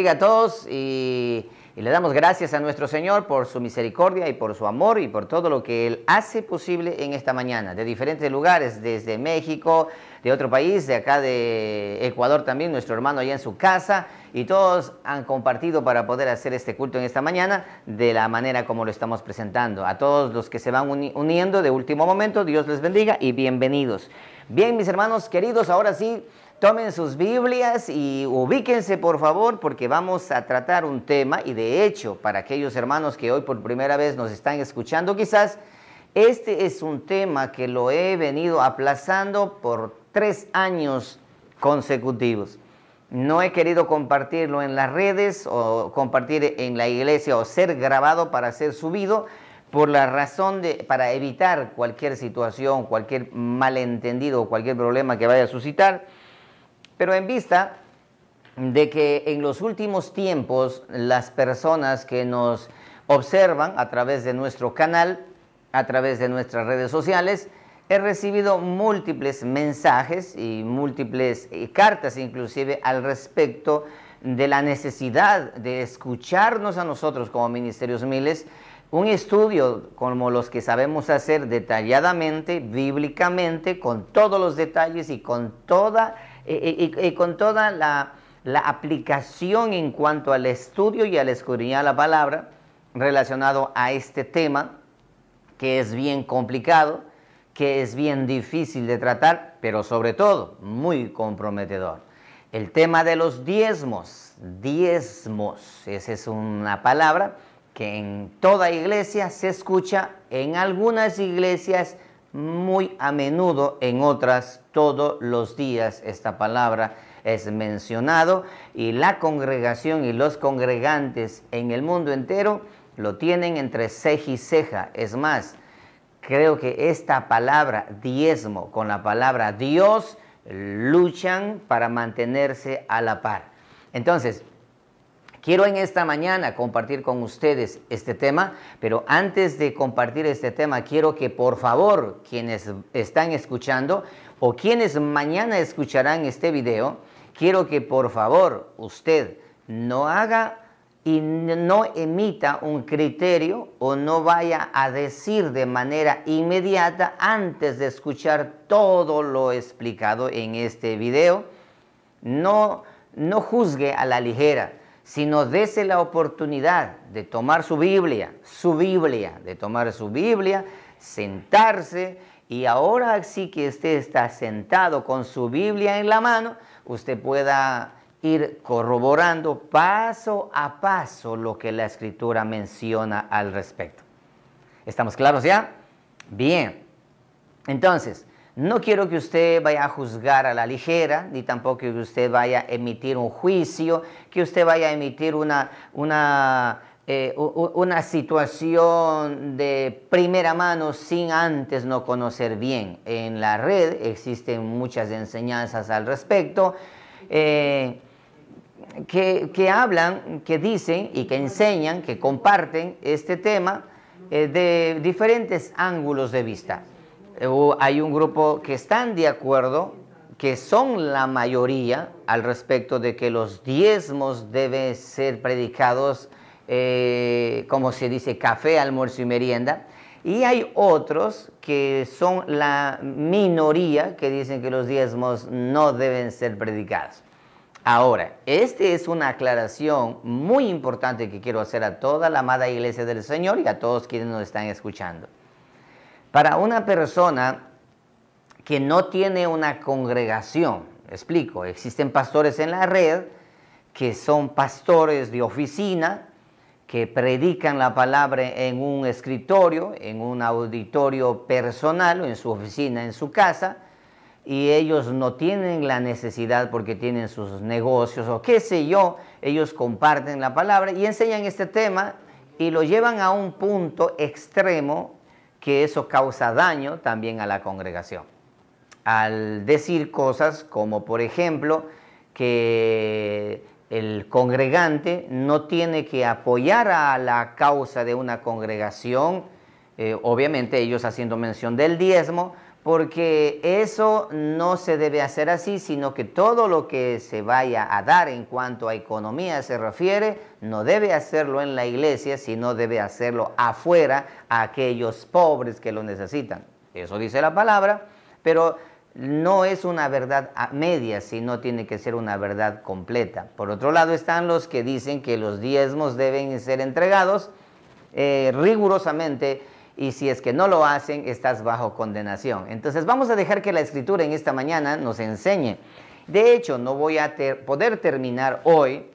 bendiga a todos y le damos gracias a nuestro Señor por su misericordia y por su amor y por todo lo que Él hace posible en esta mañana, de diferentes lugares, desde México, de otro país, de acá de Ecuador también, nuestro hermano allá en su casa, y todos han compartido para poder hacer este culto en esta mañana de la manera como lo estamos presentando. A todos los que se van uniendo de último momento, Dios les bendiga y bienvenidos. Bien, mis hermanos queridos, ahora sí, tomen sus Biblias y ubíquense por favor, porque vamos a tratar un tema, y de hecho, para aquellos hermanos que hoy por primera vez nos están escuchando quizás, este es un tema que lo he venido aplazando por 3 años consecutivos. No he querido compartirlo en las redes o compartir en la iglesia o ser grabado para ser subido, por la razón para evitar cualquier situación, cualquier malentendido o cualquier problema que vaya a suscitar. Pero en vista de que en los últimos tiempos las personas que nos observan a través de nuestro canal, a través de nuestras redes sociales, he recibido múltiples mensajes y múltiples cartas inclusive al respecto de la necesidad de escucharnos a nosotros como Ministerios Miles, un estudio como los que sabemos hacer detalladamente, bíblicamente, con todos los detalles y con toda la aplicación en cuanto al estudio y al escudriñar la palabra relacionado a este tema, que es bien complicado, que es bien difícil de tratar, pero sobre todo muy comprometedor. El tema de los diezmos, esa es una palabra que en toda iglesia se escucha, en algunas iglesias muy a menudo, en otras todos los días esta palabra es mencionado, y la congregación y los congregantes en el mundo entero lo tienen entre ceja y ceja. Es más, creo que esta palabra diezmo con la palabra Dios luchan para mantenerse a la par. Entonces, quiero en esta mañana compartir con ustedes este tema, pero antes de compartir este tema, quiero que por favor, quienes están escuchando o quienes mañana escucharán este video, quiero que por favor usted no haga y no emita un criterio o no vaya a decir de manera inmediata antes de escuchar todo lo explicado en este video. No juzgue a la ligera, sino dese la oportunidad de tomar su Biblia, sentarse, y ahora sí que usted está sentado con su Biblia en la mano, usted pueda ir corroborando paso a paso lo que la Escritura menciona al respecto. ¿Estamos claros ya? Bien. Entonces, no quiero que usted vaya a juzgar a la ligera, ni tampoco que usted vaya a emitir un juicio, que usted vaya a emitir una situación de primera mano sin antes no conocer bien. En la red existen muchas enseñanzas al respecto, que hablan, que dicen y que enseñan, que comparten este tema de diferentes ángulos de vista. Hay un grupo que están de acuerdo, que son la mayoría al respecto de que los diezmos deben ser predicados, como se dice, café, almuerzo y merienda. Y hay otros que son la minoría que dicen que los diezmos no deben ser predicados. Ahora, esta es una aclaración muy importante que quiero hacer a toda la amada iglesia del Señor y a todos quienes nos están escuchando. Para una persona que no tiene una congregación, explico, existen pastores en la red que son pastores de oficina, que predican la palabra en un escritorio, en un auditorio personal, o en su oficina, en su casa, y ellos no tienen la necesidad porque tienen sus negocios o qué sé yo, ellos comparten la palabra y enseñan este tema y lo llevan a un punto extremo, que eso causa daño también a la congregación. Al decir cosas como, por ejemplo, que el congregante no tiene que apoyar a la causa de una congregación, obviamente ellos haciendo mención del diezmo, porque eso no se debe hacer así, sino que todo lo que se vaya a dar en cuanto a economía se refiere, no debe hacerlo en la iglesia, sino debe hacerlo afuera a aquellos pobres que lo necesitan. Eso dice la palabra, pero no es una verdad a medias, sino tiene que ser una verdad completa. Por otro lado están los que dicen que los diezmos deben ser entregados rigurosamente, y si es que no lo hacen, estás bajo condenación. Entonces vamos a dejar que la Escritura en esta mañana nos enseñe. De hecho, no voy a poder terminar hoy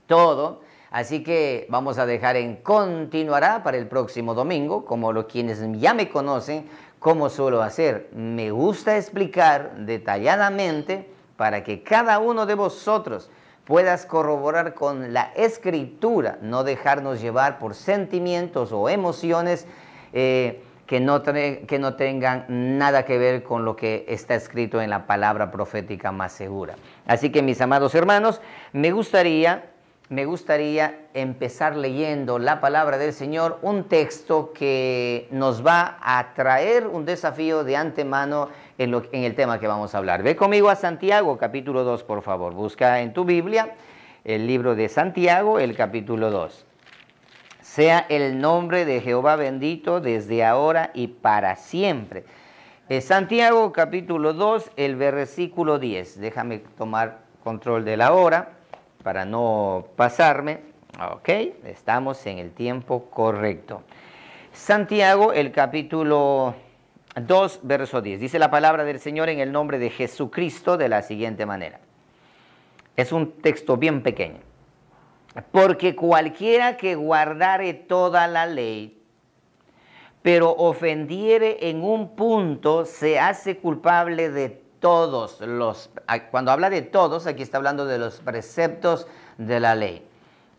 todo, así que vamos a dejar en continuará para el próximo domingo, como quienes ya me conocen, como suelo hacer. Me gusta explicar detalladamente para que cada uno de vosotros puedas corroborar con la Escritura, no dejarnos llevar por sentimientos o emociones que no tengan nada que ver con lo que está escrito en la palabra profética más segura. Así que, mis amados hermanos, me gustaría empezar leyendo la palabra del Señor, un texto que nos va a traer un desafío de antemano en el tema que vamos a hablar. Ve conmigo a Santiago, capítulo 2, por favor. Busca en tu Biblia el libro de Santiago, el capítulo 2. Sea el nombre de Jehová bendito desde ahora y para siempre. Santiago, capítulo 2, el versículo 10. Déjame tomar control de la hora para no pasarme. Ok, estamos en el tiempo correcto. Santiago, el capítulo 2, verso 10. Dice la palabra del Señor en el nombre de Jesucristo de la siguiente manera. Es un texto bien pequeño. Porque cualquiera que guardare toda la ley, pero ofendiere en un punto, se hace culpable de todos los... Cuando habla de todos, aquí está hablando de los preceptos de la ley,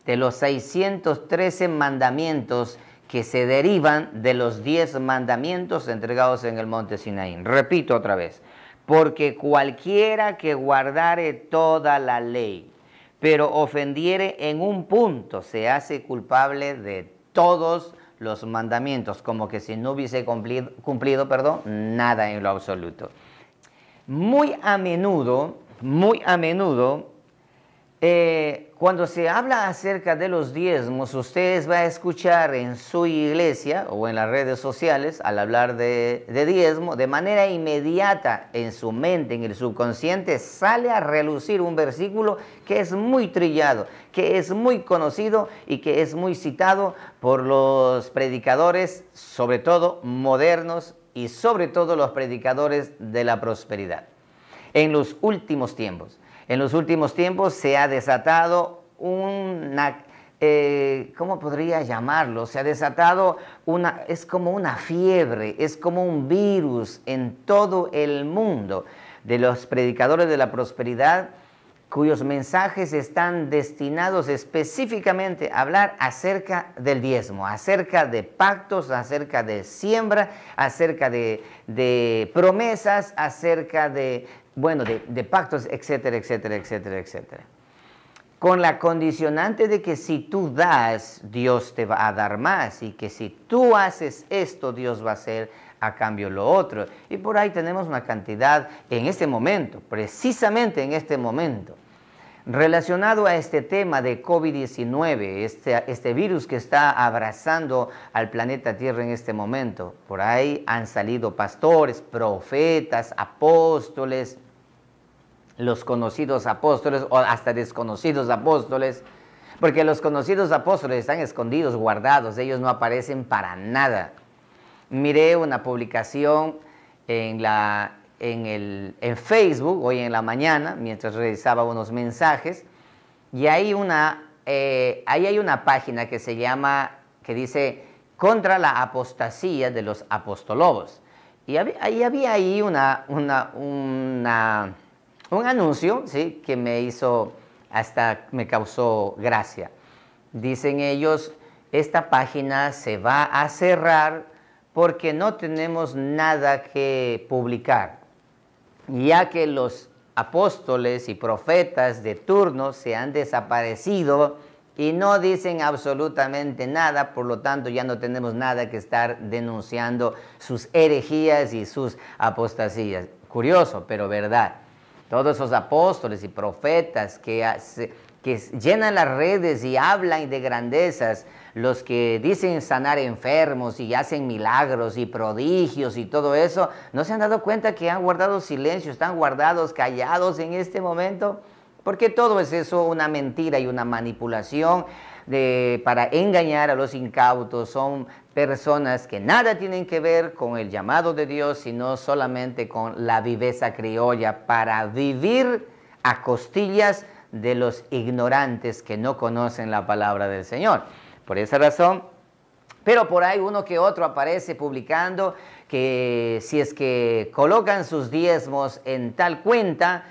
de los 613 mandamientos que se derivan de los 10 mandamientos entregados en el monte Sinaí. Repito otra vez, porque cualquiera que guardare toda la ley, pero ofendiere en un punto, se hace culpable de todos los mandamientos, como que si no hubiese cumplido, nada en lo absoluto. Muy a menudo, cuando se habla acerca de los diezmos, ustedes van a escuchar en su iglesia o en las redes sociales, al hablar de diezmo, de manera inmediata en su mente, en el subconsciente, sale a relucir un versículo que es muy trillado, que es muy conocido y que es muy citado por los predicadores, sobre todo modernos, y sobre todo los predicadores de la prosperidad. En los últimos tiempos se ha desatado una, ¿cómo podría llamarlo? Se ha desatado es como una fiebre, es como un virus en todo el mundo de los predicadores de la prosperidad, cuyos mensajes están destinados específicamente a hablar acerca del diezmo, acerca de pactos, acerca de siembra, acerca de promesas, acerca de pactos, etcétera, etcétera, etcétera, etcétera. Con la condicionante de que si tú das, Dios te va a dar más, y que si tú haces esto, Dios va a hacer a cambio lo otro. Y por ahí tenemos una cantidad en este momento, precisamente en este momento, relacionado a este tema de COVID-19, este virus que está abrazando al planeta Tierra en este momento. Por ahí han salido pastores, profetas, apóstoles, los conocidos apóstoles o hasta desconocidos apóstoles, porque los conocidos apóstoles están escondidos, guardados, ellos no aparecen para nada. Miré una publicación en Facebook hoy en la mañana, mientras revisaba unos mensajes, y ahí hay una página que dice contra la apostasía de los apostolobos. Y había ahí un anuncio, ¿sí?, que me causó gracia. Dicen ellos, esta página se va a cerrar porque no tenemos nada que publicar, ya que los apóstoles y profetas de turno se han desaparecido y no dicen absolutamente nada, por lo tanto ya no tenemos nada que estar denunciando sus herejías y sus apostasías. Curioso, pero verdad. Todos esos apóstoles y profetas que llenan las redes y hablan de grandezas, los que dicen sanar enfermos y hacen milagros y prodigios y todo eso, ¿no se han dado cuenta que han guardado silencio, están guardados, callados en este momento? Porque todo es eso, una mentira y una manipulación para engañar a los incautos. Son personas que nada tienen que ver con el llamado de Dios, sino solamente con la viveza criolla para vivir a costillas de los ignorantes que no conocen la palabra del Señor. Por esa razón, pero por ahí uno que otro aparece publicando que si es que colocan sus diezmos en tal cuenta,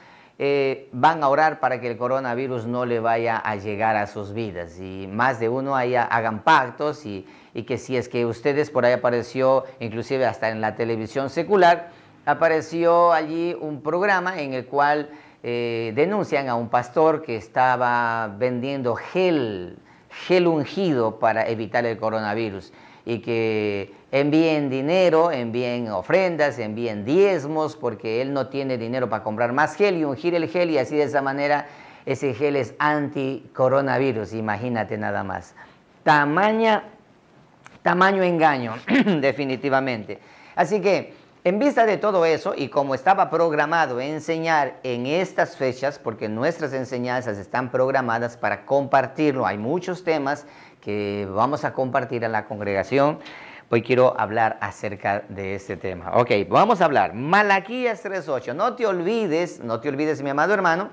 van a orar para que el coronavirus no le vaya a llegar a sus vidas. Y más de uno ahí hagan pactos y que si es que ustedes, por ahí apareció, inclusive hasta en la televisión secular, apareció allí un programa en el cual denuncian a un pastor que estaba vendiendo gel ungido para evitar el coronavirus, y que envíen dinero, envíen ofrendas, envíen diezmos, porque él no tiene dinero para comprar más gel y ungir el gel, y así de esa manera ese gel es anti-coronavirus. Imagínate nada más. Tamaño engaño, definitivamente. Así que, en vista de todo eso, y como estaba programado enseñar en estas fechas, porque nuestras enseñanzas están programadas para compartirlo, hay muchos temas que vamos a compartir a la congregación, hoy quiero hablar acerca de este tema. Ok, vamos a hablar, Malaquías 3:8, no te olvides, mi amado hermano,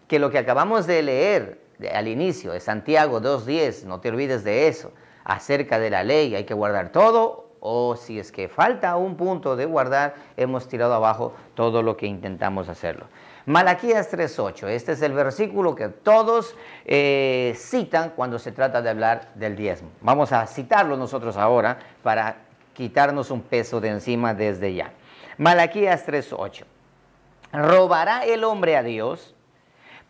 que lo que acabamos de leer al inicio de Santiago 2:10, no te olvides de eso, acerca de la ley, hay que guardar todo, o si es que falta un punto de guardar, hemos tirado abajo todo lo que intentamos hacerlo. Malaquías 3:8, este es el versículo que todos citan cuando se trata de hablar del diezmo. Vamos a citarlo nosotros ahora para quitarnos un peso de encima desde ya. Malaquías 3:8, ¿robará el hombre a Dios?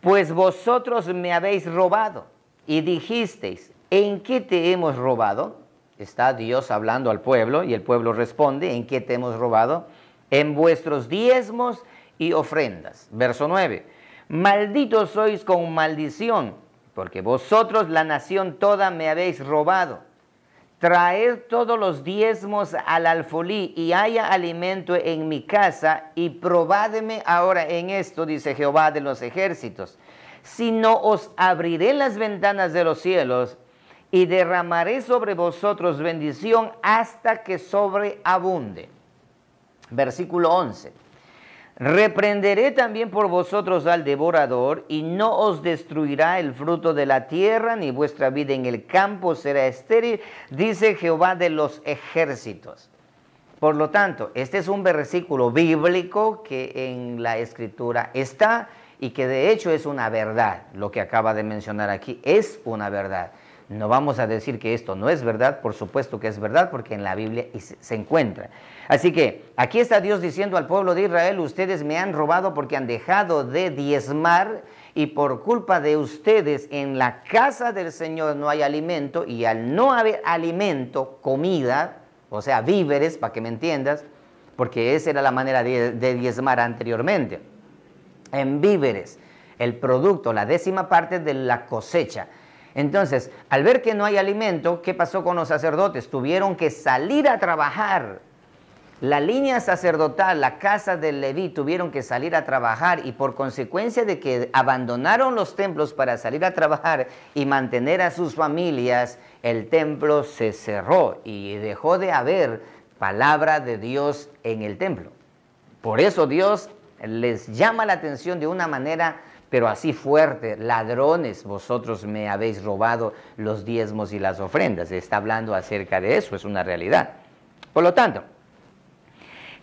Pues vosotros me habéis robado y dijisteis, ¿en qué te hemos robado? Está Dios hablando al pueblo y el pueblo responde, ¿en qué te hemos robado? En vuestros diezmos y ofrendas. Verso 9, malditos sois con maldición, porque vosotros la nación toda me habéis robado. Traed todos los diezmos al alfolí y haya alimento en mi casa y probádme ahora en esto, dice Jehová de los ejércitos. Si no os abriré las ventanas de los cielos y derramaré sobre vosotros bendición hasta que sobreabunde. Versículo 11. Reprenderé también por vosotros al devorador, y no os destruirá el fruto de la tierra, ni vuestra vida en el campo será estéril, dice Jehová de los ejércitos. Por lo tanto, este es un versículo bíblico que en la Escritura está y que de hecho es una verdad. Lo que acaba de mencionar aquí es una verdad. No vamos a decir que esto no es verdad, por supuesto que es verdad, porque en la Biblia se encuentra. Así que aquí está Dios diciendo al pueblo de Israel, ustedes me han robado porque han dejado de diezmar, y por culpa de ustedes en la casa del Señor no hay alimento, y al no haber alimento, comida, o sea, víveres, para que me entiendas, porque esa era la manera de diezmar anteriormente, en víveres, el producto, la 10ª parte de la cosecha. Entonces, al ver que no hay alimento, ¿qué pasó con los sacerdotes? Tuvieron que salir a trabajar. La línea sacerdotal, la casa del Leví, tuvieron que salir a trabajar, y por consecuencia de que abandonaron los templos para salir a trabajar y mantener a sus familias, el templo se cerró y dejó de haber palabra de Dios en el templo. Por eso Dios les llama la atención de una manera pero así fuerte, ladrones, vosotros me habéis robado los diezmos y las ofrendas. Está hablando acerca de eso, es una realidad. Por lo tanto,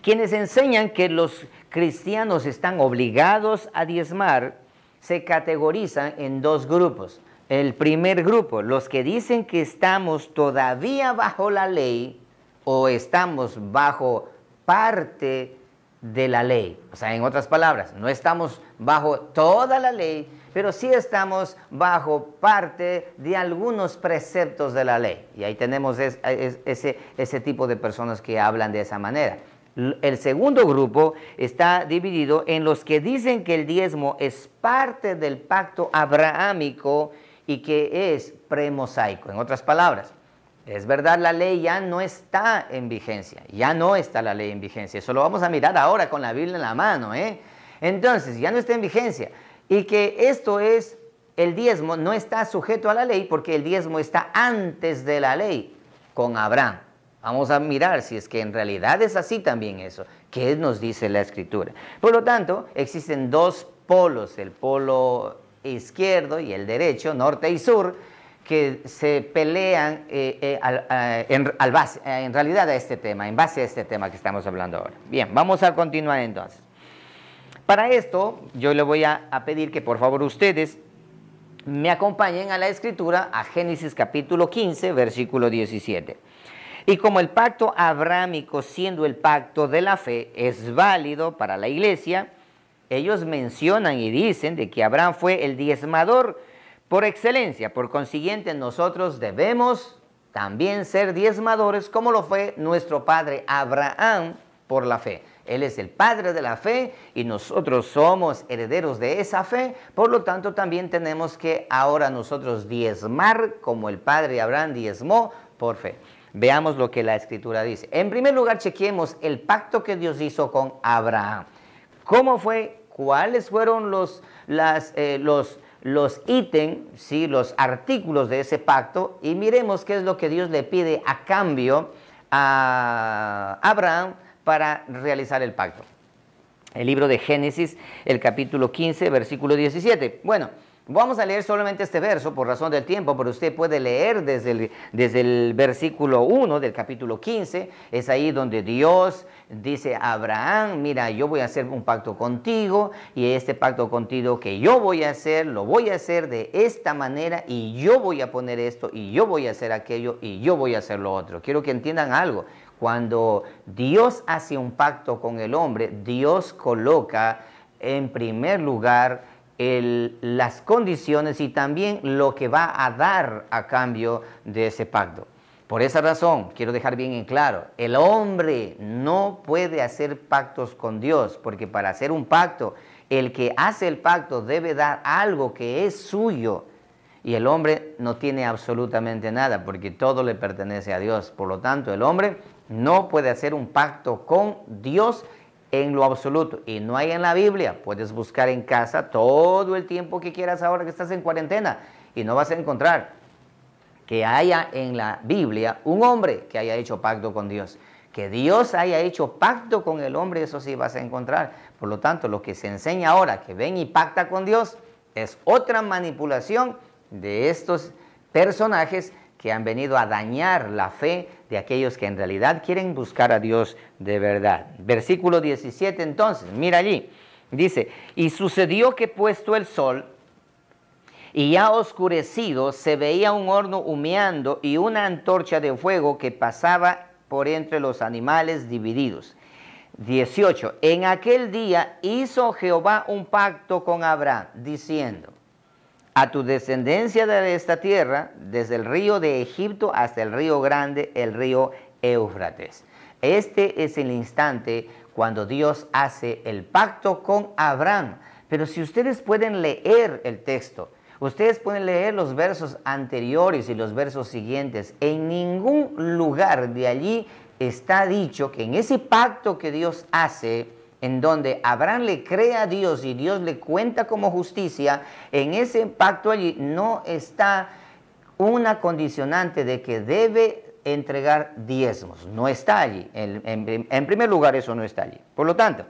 quienes enseñan que los cristianos están obligados a diezmar, se categorizan en dos grupos. El primer grupo, los que dicen que estamos todavía bajo la ley o estamos bajo parte de la ley. O sea, en otras palabras, no estamos bajo toda la ley, pero sí estamos bajo parte de algunos preceptos de la ley. Y ahí tenemos ese tipo de personas que hablan de esa manera. El segundo grupo está dividido en los que dicen que el diezmo es parte del pacto abrahámico y que es premosaico. En otras palabras, es verdad, la ley ya no está en vigencia, ya no está la ley en vigencia. Eso lo vamos a mirar ahora con la Biblia en la mano, ¿eh? Entonces, ya no está en vigencia. Y que esto es, el diezmo no está sujeto a la ley porque el diezmo está antes de la ley con Abraham. Vamos a mirar si es que en realidad es así también eso. ¿Qué nos dice la Escritura? Por lo tanto, existen dos polos, el polo izquierdo y el derecho, norte y sur, que se pelean en realidad a este tema, en base a este tema que estamos hablando ahora. Bien, vamos a continuar entonces. Para esto, yo le voy a pedir que por favor ustedes me acompañen a la Escritura, a Génesis capítulo 15, versículo 17. Y como el pacto abrámico, siendo el pacto de la fe, es válido para la iglesia, ellos mencionan y dicen de que Abraham fue el diezmador por excelencia. Por consiguiente, nosotros debemos también ser diezmadores como lo fue nuestro padre Abraham por la fe. Él es el padre de la fe y nosotros somos herederos de esa fe. Por lo tanto, también tenemos que ahora nosotros diezmar como el padre Abraham diezmó por fe. Veamos lo que la Escritura dice. En primer lugar, chequemos el pacto que Dios hizo con Abraham. ¿Cómo fue? ¿Cuáles fueron los ítems, ¿sí? Los artículos de ese pacto? Y miremos qué es lo que Dios le pide a cambio a Abraham para realizar el pacto. El libro de Génesis, el capítulo 15, versículo 17. Bueno, vamos a leer solamente este verso por razón del tiempo, pero usted puede leer desde el versículo 1 del capítulo 15. Es ahí donde Dios dice a Abraham, mira, yo voy a hacer un pacto contigo y este pacto contigo que yo voy a hacer, lo voy a hacer de esta manera y yo voy a poner esto y yo voy a hacer aquello y yo voy a hacer lo otro. Quiero que entiendan algo. Cuando Dios hace un pacto con el hombre, Dios coloca en primer lugar las condiciones y también lo que va a dar a cambio de ese pacto. Por esa razón, quiero dejar bien en claro, el hombre no puede hacer pactos con Dios, porque para hacer un pacto, el que hace el pacto debe dar algo que es suyo. Y el hombre no tiene absolutamente nada, porque todo le pertenece a Dios. Por lo tanto, el hombre no puede hacer un pacto con Dios en lo absoluto. Y no hay en la Biblia. Puedes buscar en casa todo el tiempo que quieras ahora que estás en cuarentena y no vas a encontrar que haya en la Biblia un hombre que haya hecho pacto con Dios. Que Dios haya hecho pacto con el hombre, eso sí vas a encontrar. Por lo tanto, lo que se enseña ahora, que ven y pacta con Dios, es otra manipulación de estos personajes que han venido a dañar la fe de aquellos que en realidad quieren buscar a Dios de verdad. Versículo 17 entonces, mira allí, dice, y sucedió que puesto el sol y ya oscurecido, se veía un horno humeando y una antorcha de fuego que pasaba por entre los animales divididos. 18, en aquel día hizo Jehová un pacto con Abraham, diciendo, a tu descendencia de esta tierra, desde el río de Egipto hasta el río grande, el río Éufrates. Este es el instante cuando Dios hace el pacto con Abraham. Pero si ustedes pueden leer el texto, ustedes pueden leer los versos anteriores y los versos siguientes. En ningún lugar de allí está dicho que en ese pacto que Dios hace, en donde Abraham le cree a Dios y Dios le cuenta como justicia, en ese pacto allí no está una condicionante de que debe entregar diezmos. No está allí. En primer lugar, eso no está allí. Por lo tanto,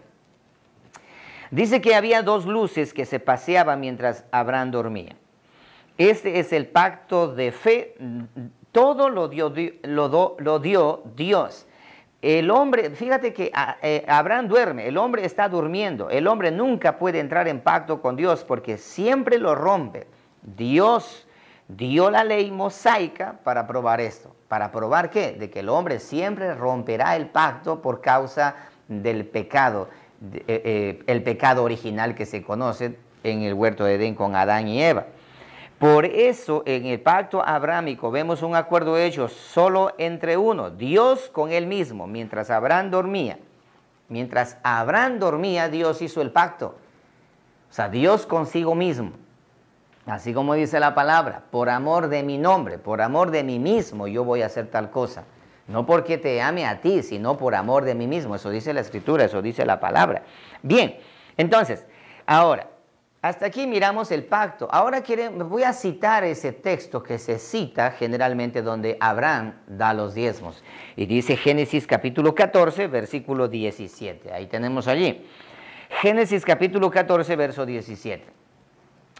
dice que había dos luces que se paseaban mientras Abraham dormía. Este es el pacto de fe. Todo lo dio Dios. El hombre, fíjate que Abraham duerme, el hombre está durmiendo, el hombre nunca puede entrar en pacto con Dios porque siempre lo rompe. Dios dio la ley mosaica para probar esto. ¿Para probar qué? De que el hombre siempre romperá el pacto por causa del pecado, el pecado original que se conoce en el huerto de Edén con Adán y Eva. Por eso en el pacto abrámico vemos un acuerdo hecho solo entre uno, Dios con él mismo, mientras Abraham dormía. Mientras Abraham dormía, Dios hizo el pacto. O sea, Dios consigo mismo. Así como dice la palabra, por amor de mi nombre, por amor de mí mismo, yo voy a hacer tal cosa. No porque te ame a ti, sino por amor de mí mismo. Eso dice la Escritura, eso dice la palabra. Bien, entonces, ahora, hasta aquí miramos el pacto. Ahora voy a citar ese texto que se cita generalmente donde Abraham da los diezmos. Y dice Génesis capítulo 14, versículo 17. Ahí tenemos allí. Génesis capítulo 14, verso 17.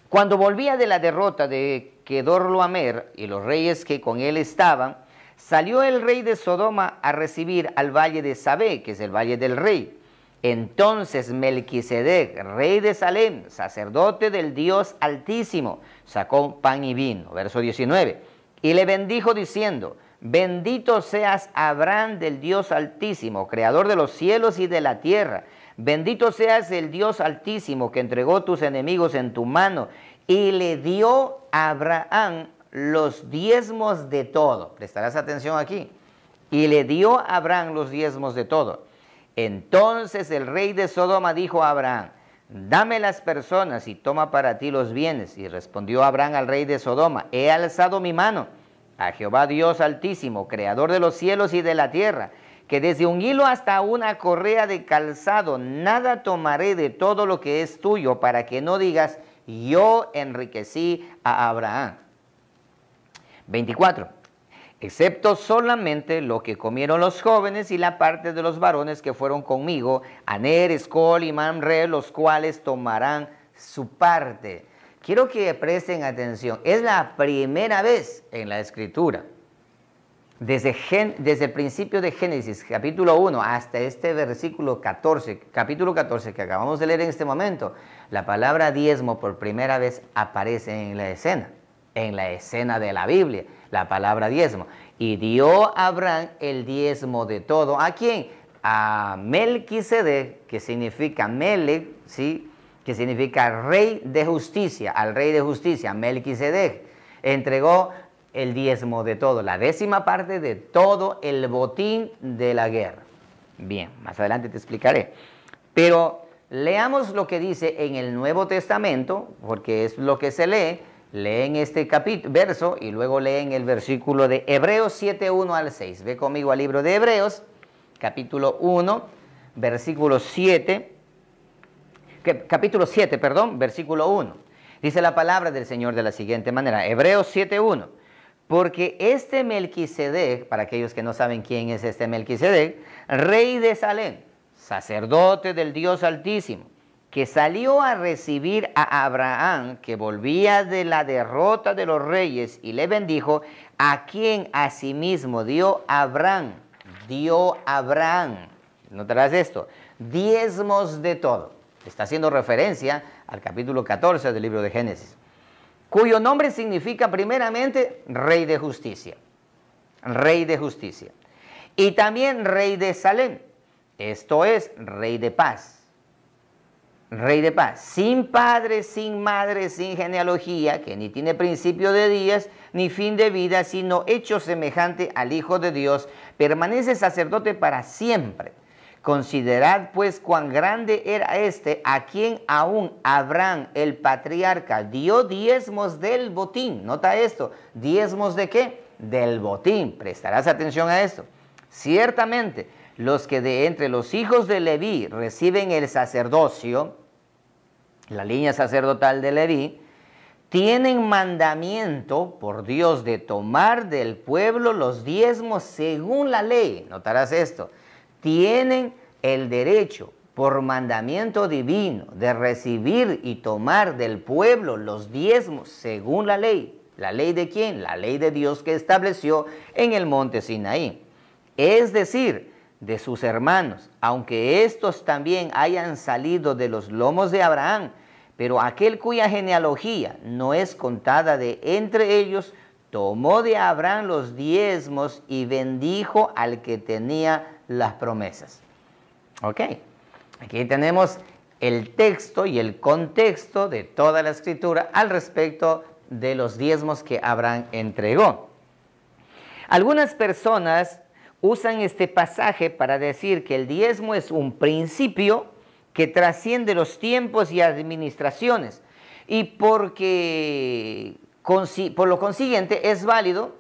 Cuando volvía de la derrota de Kedorlaomer y los reyes que con él estaban, salió el rey de Sodoma a recibir al valle de Sabé, que es el valle del rey. Entonces Melquisedec, rey de Salem, sacerdote del Dios Altísimo, sacó pan y vino. Verso 19. Y le bendijo diciendo: bendito seas Abraham del Dios Altísimo, creador de los cielos y de la tierra. Bendito seas el Dios Altísimo que entregó tus enemigos en tu mano. Y le dio a Abraham los diezmos de todo. Prestarás atención aquí. Y le dio a Abraham los diezmos de todo. Entonces el rey de Sodoma dijo a Abraham: dame las personas y toma para ti los bienes. Y respondió Abraham al rey de Sodoma: he alzado mi mano a Jehová Dios Altísimo, creador de los cielos y de la tierra, que desde un hilo hasta una correa de calzado nada tomaré de todo lo que es tuyo, para que no digas: yo enriquecí a Abraham. 24. Excepto solamente lo que comieron los jóvenes y la parte de los varones que fueron conmigo, Aner, Escol y Mamre, los cuales tomarán su parte. Quiero que presten atención. Es la primera vez en la Escritura, desde el principio de Génesis, capítulo 1, hasta este versículo 14, capítulo 14 que acabamos de leer en este momento, la palabra diezmo por primera vez aparece en la escena de la Biblia, la palabra diezmo. Y dio a Abraham el diezmo de todo. ¿A quién? A Melquisedec, que significa Melech, ¿sí? Que significa rey de justicia, al rey de justicia, Melquisedec. Entregó el diezmo de todo, la 10ª parte de todo el botín de la guerra. Bien, más adelante te explicaré. Pero leamos lo que dice en el Nuevo Testamento, porque es lo que se lee. Leen este verso y luego leen el versículo de Hebreos 7, 1 al 6. Ve conmigo al libro de Hebreos, capítulo 1, versículo 7. Capítulo 7, perdón, versículo 1. Dice la palabra del Señor de la siguiente manera. Hebreos 7, 1. Porque este Melquisedec, para aquellos que no saben quién es este Melquisedec, rey de Salem, sacerdote del Dios Altísimo, que salió a recibir a Abraham, que volvía de la derrota de los reyes, y le bendijo, a quien asimismo dio Abraham, notarás esto, diezmos de todo. Está haciendo referencia al capítulo 14 del libro de Génesis, cuyo nombre significa primeramente rey de justicia, y también rey de Salem, esto es, rey de paz, sin padre, sin madre, sin genealogía, que ni tiene principio de días, ni fin de vida, sino hecho semejante al Hijo de Dios, permanece sacerdote para siempre. Considerad pues cuán grande era este, a quien aún Abraham, el patriarca, dio diezmos del botín. Nota esto, ¿diezmos de qué? Del botín. Prestarás atención a esto. Ciertamente, los que de entre los hijos de Leví reciben el sacerdocio, la línea sacerdotal de Leví, tienen mandamiento por Dios de tomar del pueblo los diezmos según la ley. Notarás esto. Tienen el derecho por mandamiento divino de recibir y tomar del pueblo los diezmos según la ley. ¿La ley de quién? La ley de Dios que estableció en el monte Sinaí. Es decir, de sus hermanos, aunque estos también hayan salido de los lomos de Abraham, pero aquel cuya genealogía no es contada de entre ellos, tomó de Abraham los diezmos y bendijo al que tenía las promesas. Ok, aquí tenemos el texto y el contexto de toda la escritura al respecto de los diezmos que Abraham entregó. Algunas personas usan este pasaje para decir que el diezmo es un principio que trasciende los tiempos y administraciones y por lo consiguiente es válido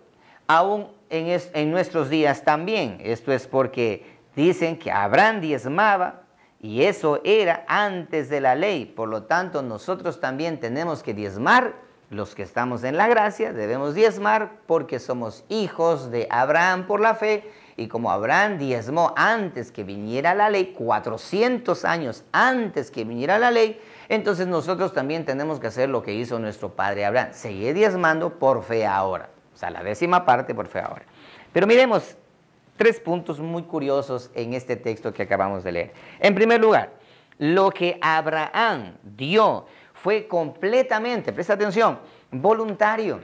aún en nuestros días también. Esto es porque dicen que Abraham diezmaba y eso era antes de la ley. Por lo tanto, nosotros también tenemos que diezmar. Los que estamos en la gracia debemos diezmar porque somos hijos de Abraham por la fe. Y como Abraham diezmó antes que viniera la ley, 400 años antes que viniera la ley, entonces nosotros también tenemos que hacer lo que hizo nuestro padre Abraham. Seguir diezmando por fe ahora. O sea, la 10ª parte por fe ahora. Pero miremos 3 puntos muy curiosos en este texto que acabamos de leer. En primer lugar, lo que Abraham dio fue completamente, presta atención, voluntario.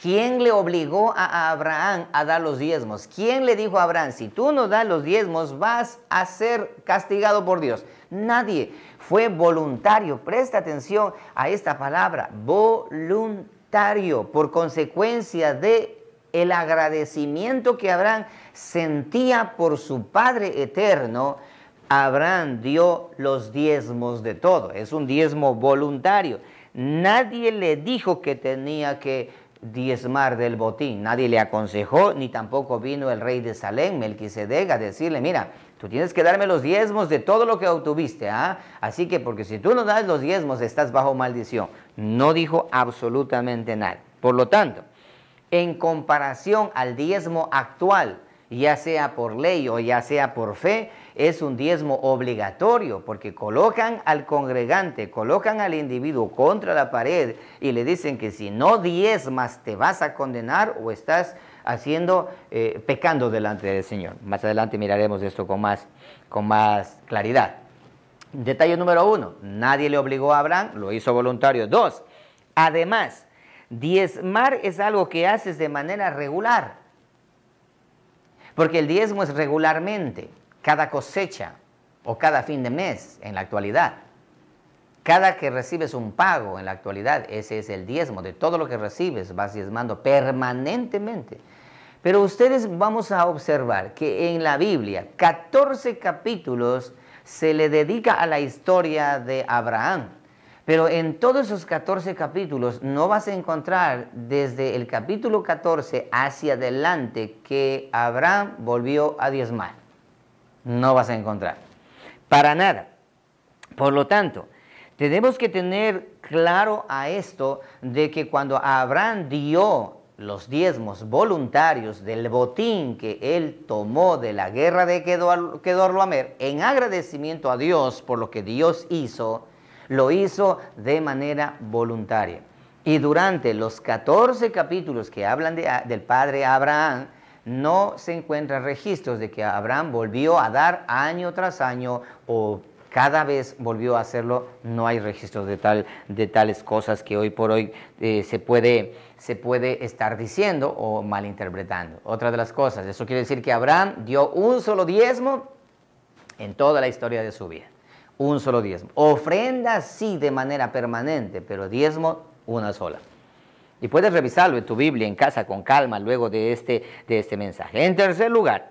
¿Quién le obligó a Abraham a dar los diezmos? ¿Quién le dijo a Abraham, si tú no das los diezmos vas a ser castigado por Dios? Nadie. Fue voluntario. Presta atención a esta palabra, voluntario, por consecuencia de el agradecimiento que Abraham sentía por su Padre eterno. Abraham dio los diezmos de todo. Es un diezmo voluntario. Nadie le dijo que tenía que diezmar del botín. Nadie le aconsejó, ni tampoco vino el rey de Salem, Melquisedec, a decirle, mira, tú tienes que darme los diezmos de todo lo que obtuviste. Así que, porque si tú no das los diezmos, estás bajo maldición. No dijo absolutamente nada. Por lo tanto, en comparación al diezmo actual, ya sea por ley o ya sea por fe, es un diezmo obligatorio porque colocan al congregante, colocan al individuo contra la pared y le dicen que si no diezmas te vas a condenar o estás pecando delante del Señor. Más adelante miraremos esto con más claridad. Detalle número 1, nadie le obligó a Abraham, lo hizo voluntario. 2, además, diezmar es algo que haces de manera regular. Porque el diezmo es regularmente, cada cosecha o cada fin de mes en la actualidad. Cada que recibes un pago en la actualidad, ese es el diezmo. De todo lo que recibes vas diezmando permanentemente. Pero ustedes vamos a observar que en la Biblia 14 capítulos se le dedica a la historia de Abraham. Pero en todos esos 14 capítulos no vas a encontrar desde el capítulo 14 hacia adelante que Abraham volvió a diezmar. No vas a encontrar. Para nada. Por lo tanto, tenemos que tener claro a esto de que cuando Abraham dio los diezmos voluntarios del botín que él tomó de la guerra de Kedorlaomer, en agradecimiento a Dios por lo que Dios hizo, lo hizo de manera voluntaria. Y durante los 14 capítulos que hablan del padre Abraham, no se encuentran registros de que Abraham volvió a dar año tras año o cada vez volvió a hacerlo. No hay registros de tales cosas que hoy por hoy se puede estar diciendo o malinterpretando. Otra de las cosas, eso quiere decir que Abraham dio un solo diezmo en toda la historia de su vida. Un solo diezmo. Ofrenda sí de manera permanente, pero diezmo una sola. Y puedes revisarlo en tu Biblia en casa con calma luego de este mensaje. En tercer lugar,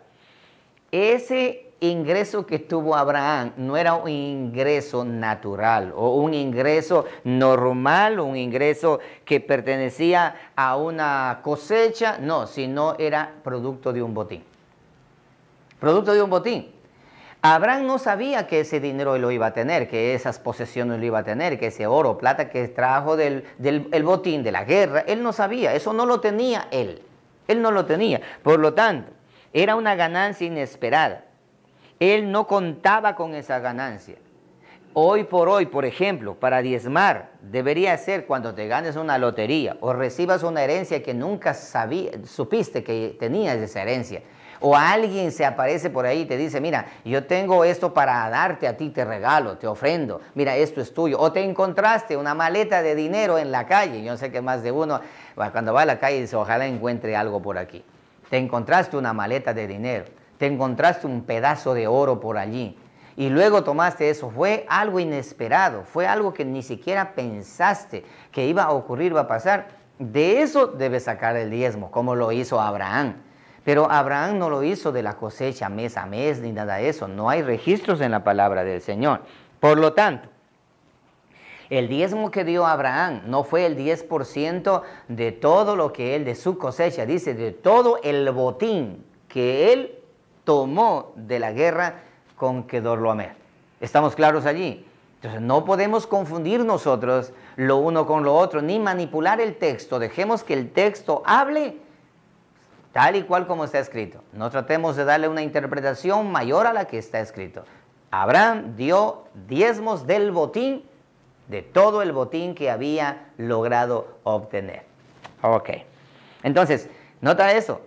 ese ingreso que tuvo Abraham no era un ingreso natural o un ingreso normal, un ingreso que pertenecía a una cosecha, no, sino era producto de un botín. Producto de un botín. Abraham no sabía que ese dinero lo iba a tener, que esas posesiones lo iba a tener, que ese oro o plata que trajo del botín, de la guerra, él no sabía, eso no lo tenía él no lo tenía. Por lo tanto, era una ganancia inesperada. Él no contaba con esa ganancia. Hoy por hoy, por ejemplo, para diezmar, debería ser cuando te ganes una lotería o recibas una herencia que nunca supiste que tenías esa herencia. O alguien se aparece por ahí y te dice, mira, yo tengo esto para darte a ti, te regalo, te ofrendo, mira, esto es tuyo. O te encontraste una maleta de dinero en la calle. Yo sé que más de uno, cuando va a la calle, dice, ojalá encuentre algo por aquí. Te encontraste una maleta de dinero, te encontraste un pedazo de oro por allí. y luego tomaste eso. Fue algo inesperado, fue algo que ni siquiera pensaste que iba a ocurrir, va a pasar. De eso debes sacar el diezmo, como lo hizo Abraham. Pero Abraham no lo hizo de la cosecha mes a mes ni nada de eso. No hay registros en la palabra del Señor. Por lo tanto, el diezmo que dio Abraham no fue el 10% de todo lo que él, de su cosecha, dice, de todo el botín que él tomó de la guerra con Kedorlaomer. ¿Estamos claros allí? Entonces no podemos confundir nosotros lo uno con lo otro, ni manipular el texto. Dejemos que el texto hable tal y cual como está escrito. No tratemos de darle una interpretación mayor a la que está escrito. Abraham dio diezmos del botín, de todo el botín que había logrado obtener. Ok. Entonces, nota eso.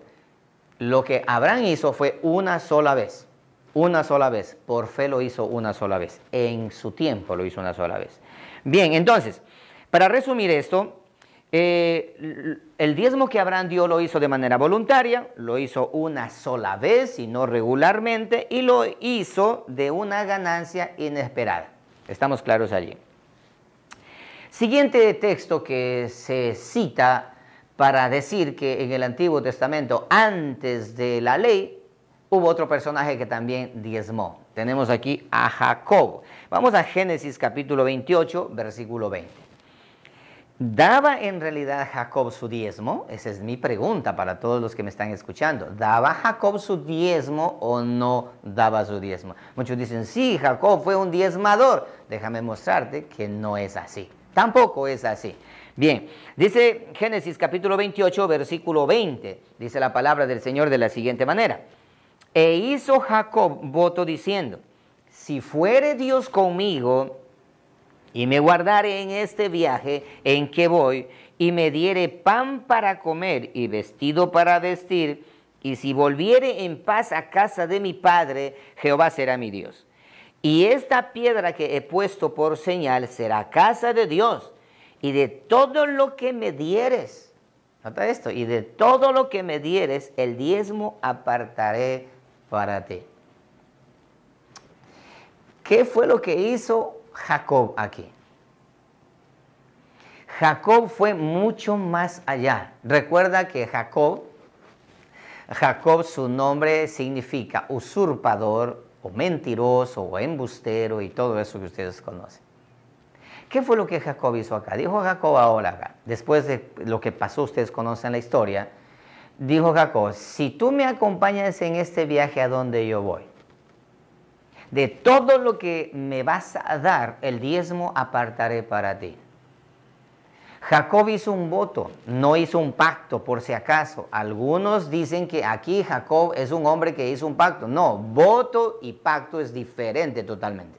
Lo que Abraham hizo fue una sola vez. Una sola vez. Por fe lo hizo una sola vez. En su tiempo lo hizo una sola vez. Bien, entonces, para resumir esto, el diezmo que Abraham dio lo hizo de manera voluntaria, lo hizo una sola vez y no regularmente, y lo hizo de una ganancia inesperada. ¿Estamos claros allí? Siguiente texto que se cita para decir que en el Antiguo Testamento, antes de la ley, hubo otro personaje que también diezmó. Tenemos aquí a Jacob. Vamos a Génesis capítulo 28, versículo 20. ¿Daba en realidad Jacob su diezmo? Esa es mi pregunta para todos los que me están escuchando. ¿Daba Jacob su diezmo o no daba su diezmo? Muchos dicen, sí, Jacob fue un diezmador. Déjame mostrarte que no es así. Tampoco es así. Bien, dice Génesis capítulo 28, versículo 20. Dice la palabra del Señor de la siguiente manera. E hizo Jacob voto diciendo, si fuere Dios conmigo y me guardare en este viaje en que voy, y me diere pan para comer y vestido para vestir, y si volviere en paz a casa de mi padre, Jehová será mi Dios. Y esta piedra que he puesto por señal será casa de Dios, y de todo lo que me dieres, nota esto, y de todo lo que me dieres, el diezmo apartaré para ti. ¿Qué fue lo que hizo Jacob aquí? Jacob fue mucho más allá. Recuerda que Jacob, su nombre significa usurpador, o mentiroso, o embustero, y todo eso que ustedes conocen. ¿Qué fue lo que Jacob hizo acá? Dijo Jacob ahora acá, después de lo que pasó, ustedes conocen la historia, dijo Jacob, si tú me acompañas en este viaje a donde yo voy, de todo lo que me vas a dar, el diezmo apartaré para ti. Jacob hizo un voto, no hizo un pacto por si acaso. Algunos dicen que aquí Jacob es un hombre que hizo un pacto. No, voto y pacto es diferente totalmente.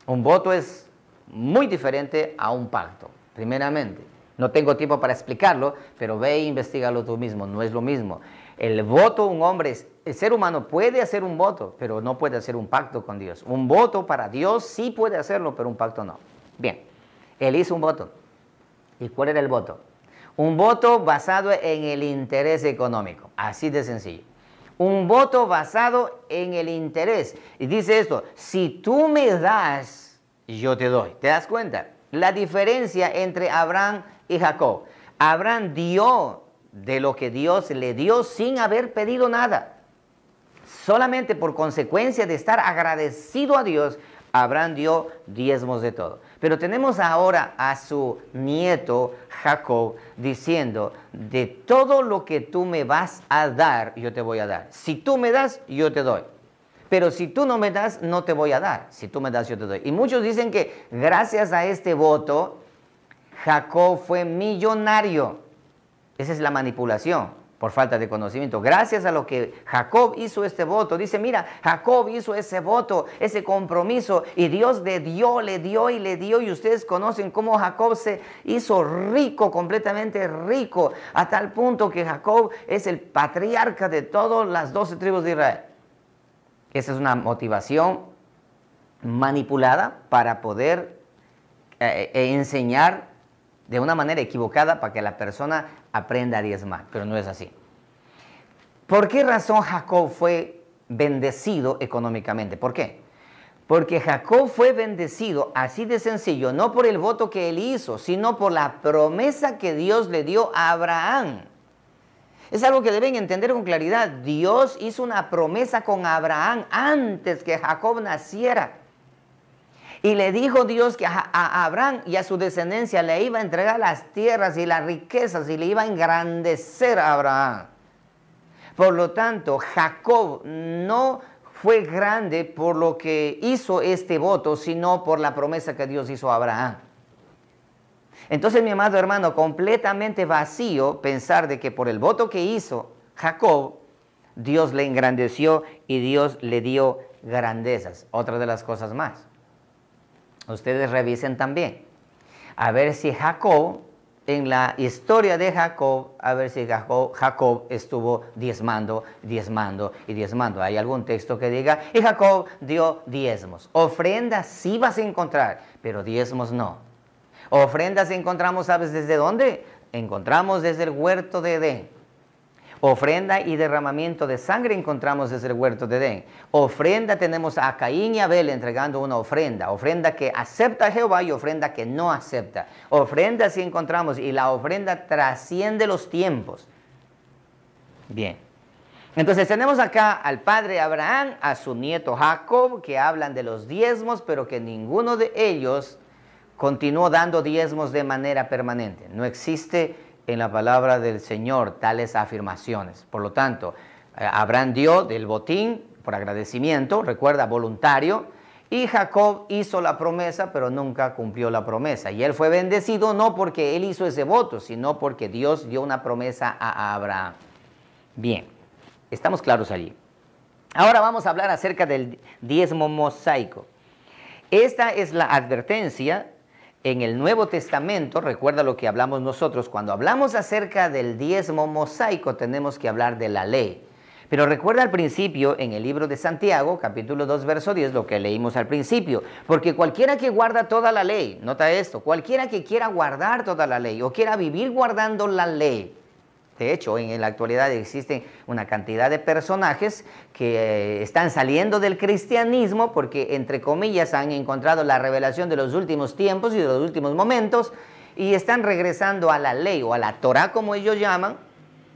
Un voto es muy diferente a un pacto, primeramente. No tengo tiempo para explicarlo, pero ve e investígalo tú mismo, no es lo mismo. El voto, un hombre, el ser humano puede hacer un voto, pero no puede hacer un pacto con Dios. Un voto para Dios sí puede hacerlo, pero un pacto no. Bien, él hizo un voto. ¿Y cuál era el voto? Un voto basado en el interés económico, así de sencillo. Un voto basado en el interés. Y dice esto, si tú me das, yo te doy. ¿Te das cuenta? La diferencia entre Abraham y Jacob. Abraham dio de lo que Dios le dio sin haber pedido nada. Solamente por consecuencia de estar agradecido a Dios, Abraham dio diezmos de todo. Pero tenemos ahora a su nieto Jacob diciendo, de todo lo que tú me vas a dar, yo te voy a dar. Si tú me das, yo te doy. Pero si tú no me das, no te voy a dar. Si tú me das, yo te doy. Y muchos dicen que gracias a este voto, Jacob fue millonario. Esa es la manipulación. Por falta de conocimiento. Gracias a lo que Jacob hizo este voto. Dice, mira, Jacob hizo ese voto, ese compromiso, y Dios le dio, y ustedes conocen cómo Jacob se hizo rico, completamente rico, a tal punto que Jacob es el patriarca de todas las 12 tribus de Israel. Esa es una motivación manipulada para poder enseñar de una manera equivocada para que la persona aprenda a diezmar, pero no es así. ¿Por qué razón Jacob fue bendecido económicamente? ¿Por qué? Porque Jacob fue bendecido, así de sencillo, no por el voto que él hizo, sino por la promesa que Dios le dio a Abraham. Es algo que deben entender con claridad. Dios hizo una promesa con Abraham antes que Jacob naciera. Y le dijo Dios que a Abraham y a su descendencia le iba a entregar las tierras y las riquezas y le iba a engrandecer a Abraham. Por lo tanto, Jacob no fue grande por lo que hizo este voto, sino por la promesa que Dios hizo a Abraham. Entonces, mi amado hermano, completamente vacío pensar de que por el voto que hizo Jacob, Dios le engrandeció y Dios le dio grandezas. Otra de las cosas más. Ustedes revisen también. A ver si Jacob, en la historia de Jacob, a ver si Jacob estuvo diezmando. ¿Hay algún texto que diga? Y Jacob dio diezmos. Ofrendas sí vas a encontrar, pero diezmos no. Ofrendas encontramos, ¿sabes desde dónde? Encontramos desde el huerto de Edén. Ofrenda y derramamiento de sangre encontramos desde el huerto de Edén. Ofrenda tenemos a Caín y Abel entregando una ofrenda. Ofrenda que acepta a Jehová y ofrenda que no acepta. Ofrenda sí encontramos y la ofrenda trasciende los tiempos. Bien. Entonces tenemos acá al padre Abraham, a su nieto Jacob, que hablan de los diezmos, pero que ninguno de ellos continuó dando diezmos de manera permanente. No existe en la palabra del Señor tales afirmaciones. Por lo tanto, Abraham dio del botín por agradecimiento, recuerda, voluntario, y Jacob hizo la promesa, pero nunca cumplió la promesa. Y él fue bendecido no porque él hizo ese voto, sino porque Dios dio una promesa a Abraham. Bien, estamos claros allí. Ahora vamos a hablar acerca del diezmo mosaico. Esta es la advertencia en el Nuevo Testamento. Recuerda lo que hablamos nosotros. Cuando hablamos acerca del diezmo mosaico, tenemos que hablar de la ley. Pero recuerda al principio, en el libro de Santiago, capítulo 2, verso 10, lo que leímos al principio. Porque cualquiera que guarda toda la ley, nota esto, cualquiera que quiera guardar toda la ley o quiera vivir guardando la ley. De hecho, en la actualidad existen una cantidad de personajes que están saliendo del cristianismo porque, entre comillas, han encontrado la revelación de los últimos tiempos y de los últimos momentos y están regresando a la ley o a la Torá, como ellos llaman.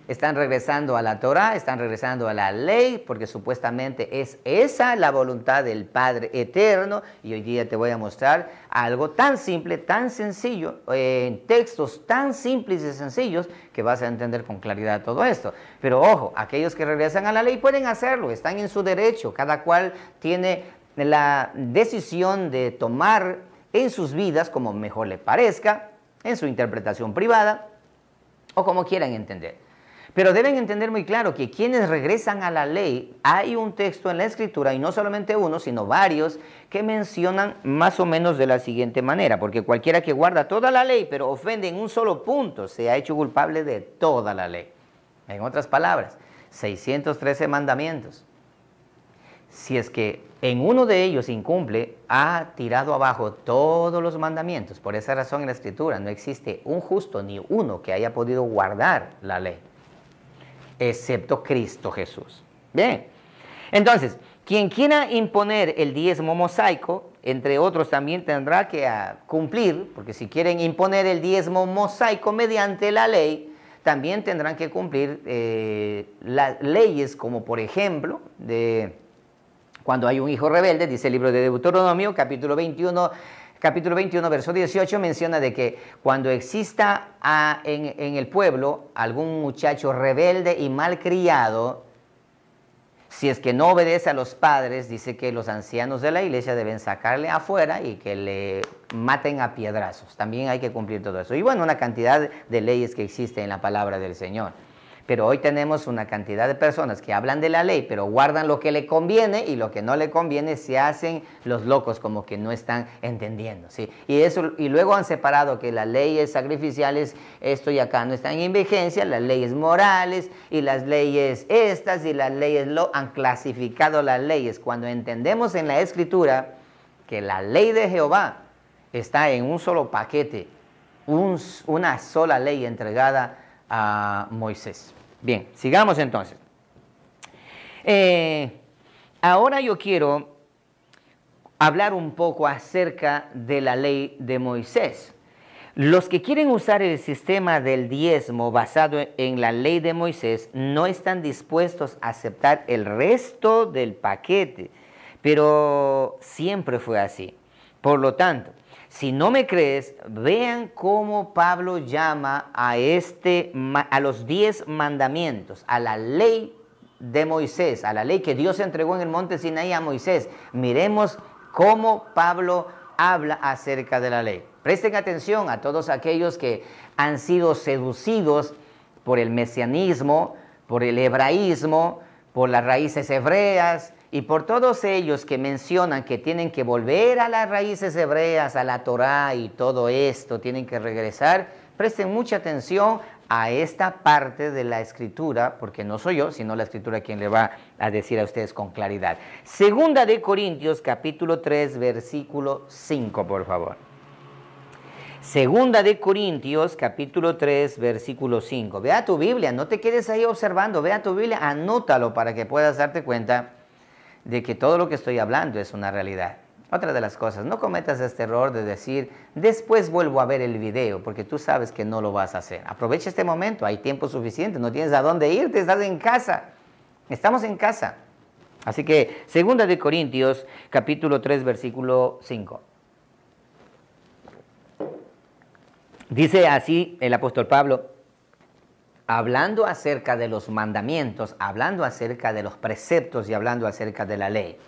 Están regresando a la Torá, están regresando a la ley, porque supuestamente es esa la voluntad del Padre Eterno. Y hoy día te voy a mostrar algo tan simple, tan sencillo, en textos tan simples y sencillos, que vas a entender con claridad todo esto. Pero ojo, aquellos que regresan a la ley pueden hacerlo, están en su derecho. Cada cual tiene la decisión de tomar en sus vidas como mejor le parezca, en su interpretación privada, o como quieran entender. Pero deben entender muy claro que quienes regresan a la ley, hay un texto en la Escritura, y no solamente uno, sino varios, que mencionan más o menos de la siguiente manera, porque cualquiera que guarda toda la ley, pero ofende en un solo punto, se ha hecho culpable de toda la ley. En otras palabras, 613 mandamientos. Si es que en uno de ellos incumple, ha tirado abajo todos los mandamientos. Por esa razón en la Escritura no existe un justo ni uno que haya podido guardar la ley, excepto Cristo Jesús. Bien, entonces, quien quiera imponer el diezmo mosaico, entre otros, también tendrá que cumplir, porque si quieren imponer el diezmo mosaico mediante la ley, también tendrán que cumplir las leyes, como por ejemplo, cuando hay un hijo rebelde, dice el libro de Deuteronomio, capítulo 21, verso 18, menciona de que cuando exista en el pueblo algún muchacho rebelde y malcriado, si es que no obedece a los padres, dice que los ancianos de la iglesia deben sacarle afuera y que le maten a piedrazos. También hay que cumplir todo eso. Y bueno, una cantidad de leyes que existen en la palabra del Señor. Pero hoy tenemos una cantidad de personas que hablan de la ley, pero guardan lo que le conviene, y lo que no le conviene se hacen los locos, como que no están entendiendo, ¿sí? Y luego han separado que las leyes sacrificiales, esto y acá, no están en vigencia, las leyes morales y las leyes estas y las leyes han clasificado las leyes. Cuando entendemos en la Escritura que la ley de Jehová está en un solo paquete, una sola ley entregada a Moisés. Bien, sigamos entonces. Ahora yo quiero hablar un poco acerca de la ley de Moisés. Los que quieren usar el sistema del diezmo basado en la ley de Moisés no están dispuestos a aceptar el resto del paquete, pero siempre fue así. Por lo tanto, si no me crees, vean cómo Pablo llama a los 10 mandamientos, a la ley de Moisés, a la ley que Dios entregó en el monte Sinaí a Moisés. Miremos cómo Pablo habla acerca de la ley. Presten atención a todos aquellos que han sido seducidos por el mesianismo, por el hebraísmo, por las raíces hebreas y por todos ellos que mencionan que tienen que volver a las raíces hebreas, a la Torá y todo esto, tienen que regresar. Presten mucha atención a esta parte de la Escritura, porque no soy yo, sino la Escritura quien le va a decir a ustedes con claridad. Segunda de Corintios, capítulo 3, versículo 5, por favor. Segunda de Corintios, capítulo 3, versículo 5. Vea tu Biblia, no te quedes ahí observando, vea tu Biblia, anótalo para que puedas darte cuenta de que todo lo que estoy hablando es una realidad. Otra de las cosas, no cometas este error de decir, después vuelvo a ver el video, porque tú sabes que no lo vas a hacer. Aprovecha este momento, hay tiempo suficiente, no tienes a dónde irte, estás en casa. Estamos en casa. Así que, segunda de Corintios, capítulo 3, versículo 5. Dice así el apóstol Pablo, hablando acerca de los mandamientos, hablando acerca de los preceptos y hablando acerca de la ley.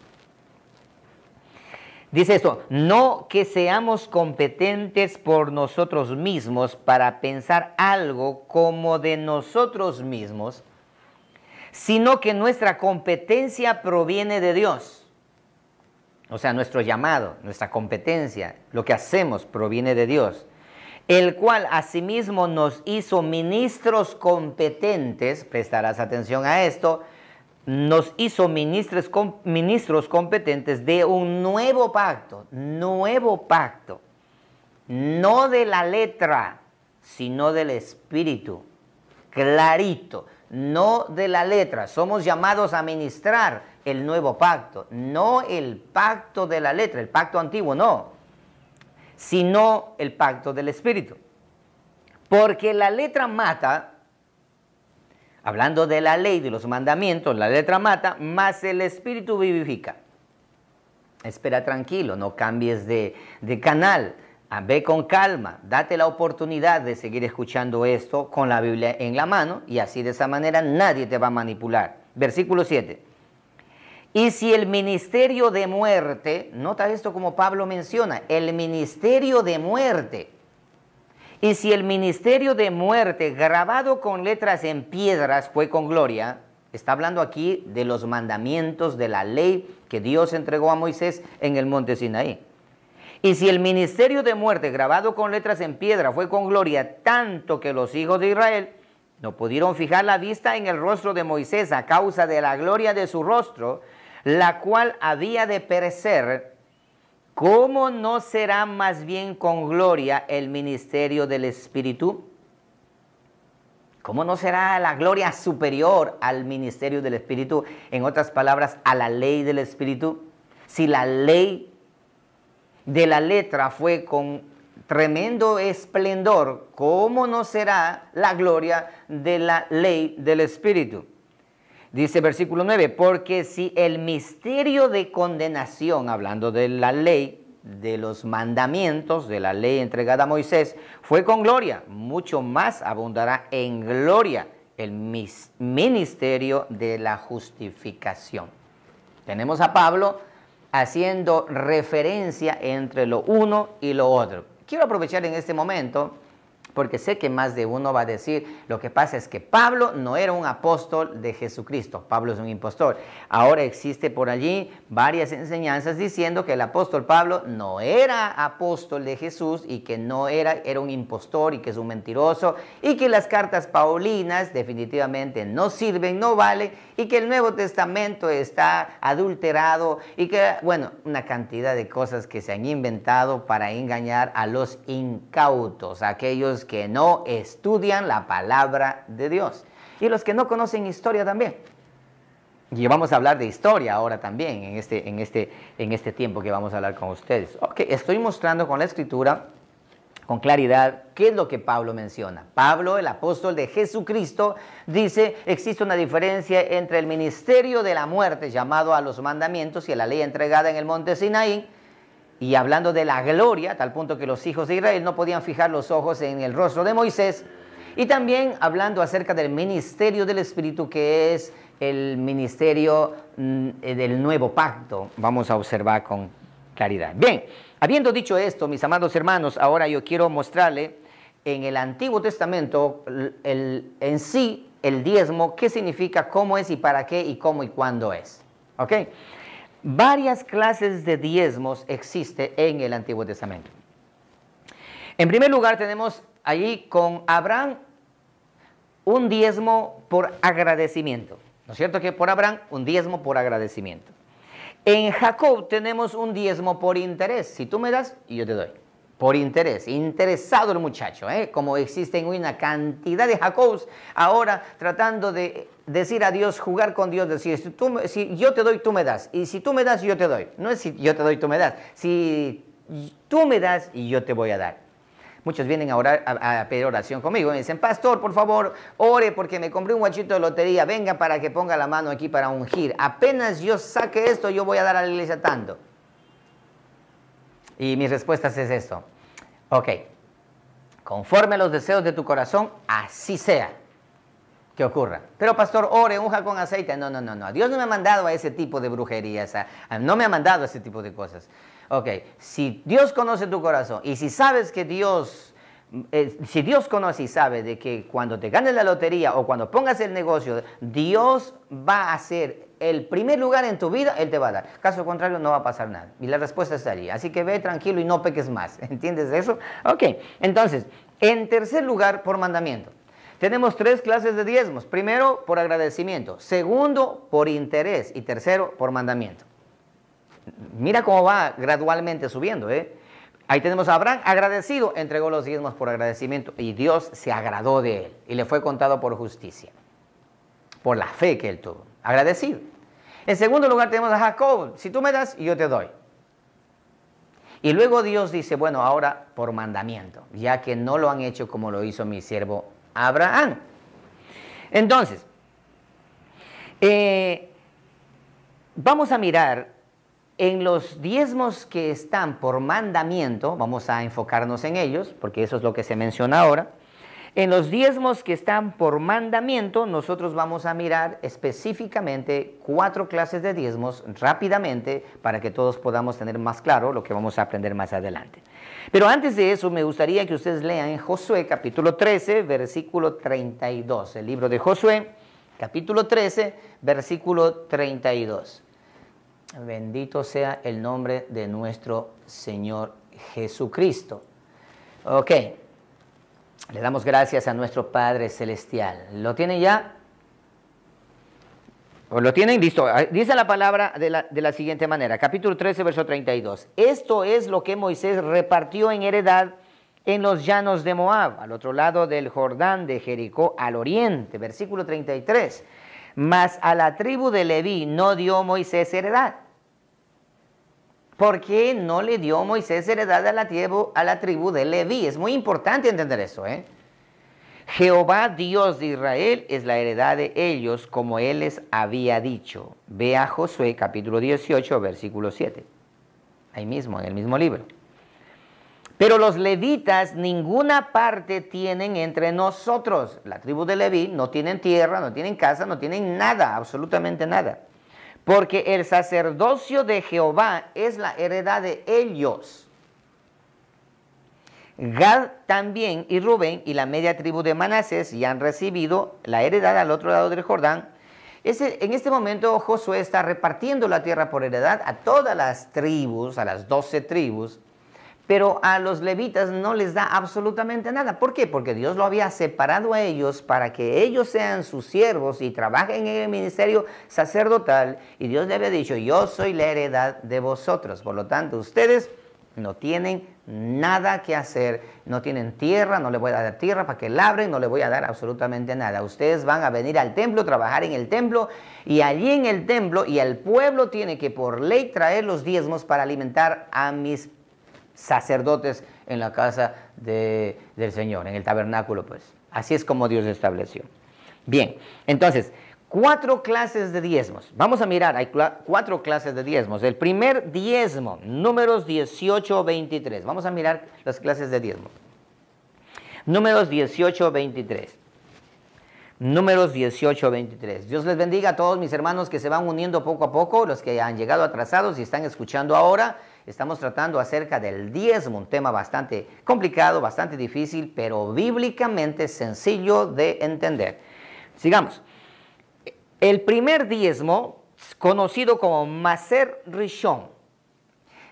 Dice esto, no que seamos competentes por nosotros mismos para pensar algo como de nosotros mismos, sino que nuestra competencia proviene de Dios. O sea, nuestro llamado, nuestra competencia, lo que hacemos proviene de Dios, el cual asimismo nos hizo ministros competentes, prestarás atención a esto, nos hizo ministros competentes de un nuevo pacto, no de la letra, sino del Espíritu, clarito, no de la letra. Somos llamados a ministrar el nuevo pacto, no el pacto de la letra, el pacto antiguo, no, sino el pacto del Espíritu. Porque la letra mata, hablando de la ley, de los mandamientos, la letra mata, mas el Espíritu vivifica. Espera tranquilo, no cambies de canal, ve con calma, date la oportunidad de seguir escuchando esto con la Biblia en la mano y así de esa manera nadie te va a manipular. Versículo 7. Y si el ministerio de muerte, nota esto como Pablo menciona, el ministerio de muerte. Y si el ministerio de muerte grabado con letras en piedras fue con gloria, está hablando aquí de los mandamientos de la ley que Dios entregó a Moisés en el monte Sinaí. Y si el ministerio de muerte grabado con letras en piedra fue con gloria, tanto que los hijos de Israel no pudieron fijar la vista en el rostro de Moisés a causa de la gloria de su rostro, la cual había de perecer, ¿cómo no será más bien con gloria el ministerio del Espíritu? ¿Cómo no será la gloria superior al ministerio del Espíritu? En otras palabras, a la ley del Espíritu. Si la ley de la letra fue con tremendo esplendor, ¿cómo no será la gloria de la ley del Espíritu? Dice versículo 9, porque si el misterio de condenación, hablando de la ley, de los mandamientos, de la ley entregada a Moisés, fue con gloria, mucho más abundará en gloria el ministerio de la justificación. Tenemos a Pablo haciendo referencia entre lo uno y lo otro. Quiero aprovechar en este momento, porque sé que más de uno va a decir, lo que pasa es que Pablo no era un apóstol de Jesucristo, Pablo es un impostor. Ahora existe por allí varias enseñanzas diciendo que el apóstol Pablo no era apóstol de Jesús y que no era un impostor y que es un mentiroso y que las cartas paulinas definitivamente no sirven, no valen y que el Nuevo Testamento está adulterado y que, bueno, una cantidad de cosas que se han inventado para engañar a los incautos, a aquellos que no estudian la palabra de Dios y los que no conocen historia también. Y vamos a hablar de historia ahora también, en este tiempo que vamos a hablar con ustedes. Ok, estoy mostrando con la Escritura, con claridad, qué es lo que Pablo menciona. Pablo, el apóstol de Jesucristo, dice, existe una diferencia entre el ministerio de la muerte, llamado a los mandamientos y a la ley entregada en el monte Sinaí, y hablando de la gloria, a tal punto que los hijos de Israel no podían fijar los ojos en el rostro de Moisés, y también hablando acerca del ministerio del Espíritu, que es el ministerio del nuevo pacto. Vamos a observar con claridad. Bien, habiendo dicho esto, mis amados hermanos, ahora yo quiero mostrarle en el Antiguo Testamento en sí el diezmo, qué significa, cómo es y para qué y cómo y cuándo es. ¿Ok? Varias clases de diezmos existen en el Antiguo Testamento. En primer lugar tenemos allí con Abraham un diezmo por agradecimiento. ¿No es cierto que por Abraham un diezmo por agradecimiento? En Jacob tenemos un diezmo por interés. Si tú me das, yo te doy. Por interés. Interesado el muchacho, ¿eh? Como existen una cantidad de Jacobs ahora tratando de decir a Dios, jugar con Dios, decir, si yo te doy, tú me das. Y si tú me das, yo te doy. No es si yo te doy, tú me das. Si tú me das, y yo te voy a dar. Muchos vienen a orar, a pedir oración conmigo. Me dicen, pastor, por favor, ore porque me compré un guachito de lotería. Venga para que ponga la mano aquí para ungir. Apenas yo saque esto, yo voy a dar a la iglesia tanto. Y mi respuesta es esto. Ok, conforme a los deseos de tu corazón, así sea que ocurra. Pero pastor, ore, unja con aceite. No. Dios no me ha mandado a ese tipo de brujerías. No me ha mandado a ese tipo de cosas. Ok, si Dios conoce tu corazón y si sabes que si Dios conoce y sabe de que cuando te ganes la lotería o cuando pongas el negocio, Dios va a ser el primer lugar en tu vida, Él te va a dar. Caso contrario, no va a pasar nada. Y la respuesta está allí. Así que ve tranquilo y no peques más. ¿Entiendes eso? Ok, entonces, en tercer lugar, por mandamiento. Tenemos tres clases de diezmos. Primero, por agradecimiento. Segundo, por interés. Y tercero, por mandamiento. Mira cómo va gradualmente subiendo, ¿eh? Ahí tenemos a Abraham agradecido, entregó los diezmos por agradecimiento y Dios se agradó de él y le fue contado por justicia, por la fe que él tuvo, agradecido. En segundo lugar tenemos a Jacob, si tú me das, yo te doy. Y luego Dios dice, bueno, ahora por mandamiento, ya que no lo han hecho como lo hizo mi siervo Abraham. Entonces, vamos a mirar en los diezmos que están por mandamiento, vamos a enfocarnos en ellos, porque eso es lo que se menciona ahora. En los diezmos que están por mandamiento, nosotros vamos a mirar específicamente 4 clases de diezmos rápidamente para que todos podamos tener más claro lo que vamos a aprender más adelante. Pero antes de eso, me gustaría que ustedes lean en Josué, capítulo 13, versículo 32. El libro de Josué, capítulo 13, versículo 32. Bendito sea el nombre de nuestro Señor Jesucristo. Ok, le damos gracias a nuestro Padre Celestial. ¿Lo tienen ya? ¿O lo tienen? Listo. Dice la palabra de la siguiente manera, capítulo 13, verso 32. Esto es lo que Moisés repartió en heredad en los llanos de Moab, al otro lado del Jordán de Jericó, al oriente. Versículo 33. Mas a la tribu de Leví no dio Moisés heredad. ¿Por qué no le dio Moisés heredad a la tribu de Leví? Es muy importante entender eso, ¿eh? Jehová, Dios de Israel, es la heredad de ellos, como Él les había dicho. Ve a Josué, capítulo 18, versículo 7. Ahí mismo, en el mismo libro. Pero los levitas ninguna parte tienen entre nosotros. La tribu de Leví no tienen tierra, no tienen casa, no tienen nada, absolutamente nada. Porque el sacerdocio de Jehová es la heredad de ellos. Gad también y Rubén y la media tribu de Manasés ya han recibido la heredad al otro lado del Jordán. En este momento Josué está repartiendo la tierra por heredad a todas las tribus, a las 12 tribus. Pero a los levitas no les da absolutamente nada. ¿Por qué? Porque Dios lo había separado a ellos para que ellos sean sus siervos y trabajen en el ministerio sacerdotal. Y Dios le había dicho, yo soy la heredad de vosotros. Por lo tanto, ustedes no tienen nada que hacer, no tienen tierra, no les voy a dar tierra para que labren, no les voy a dar absolutamente nada. Ustedes van a venir al templo, trabajar en el templo, y allí en el templo, y el pueblo tiene que por ley traer los diezmos para alimentar a mis sacerdotes en la casa del Señor, en el tabernáculo, pues. Así es como Dios estableció. Bien, entonces, 4 clases de diezmos. Vamos a mirar, hay 4 clases de diezmos. El primer diezmo, Números 18-23. Vamos a mirar las clases de diezmo. Números 18-23. Números 18-23. Dios les bendiga a todos mis hermanos que se van uniendo poco a poco, los que han llegado atrasados y están escuchando ahora. Estamos tratando acerca del diezmo, un tema bastante complicado, bastante difícil, pero bíblicamente sencillo de entender. Sigamos. El primer diezmo, conocido como Maser Rishon,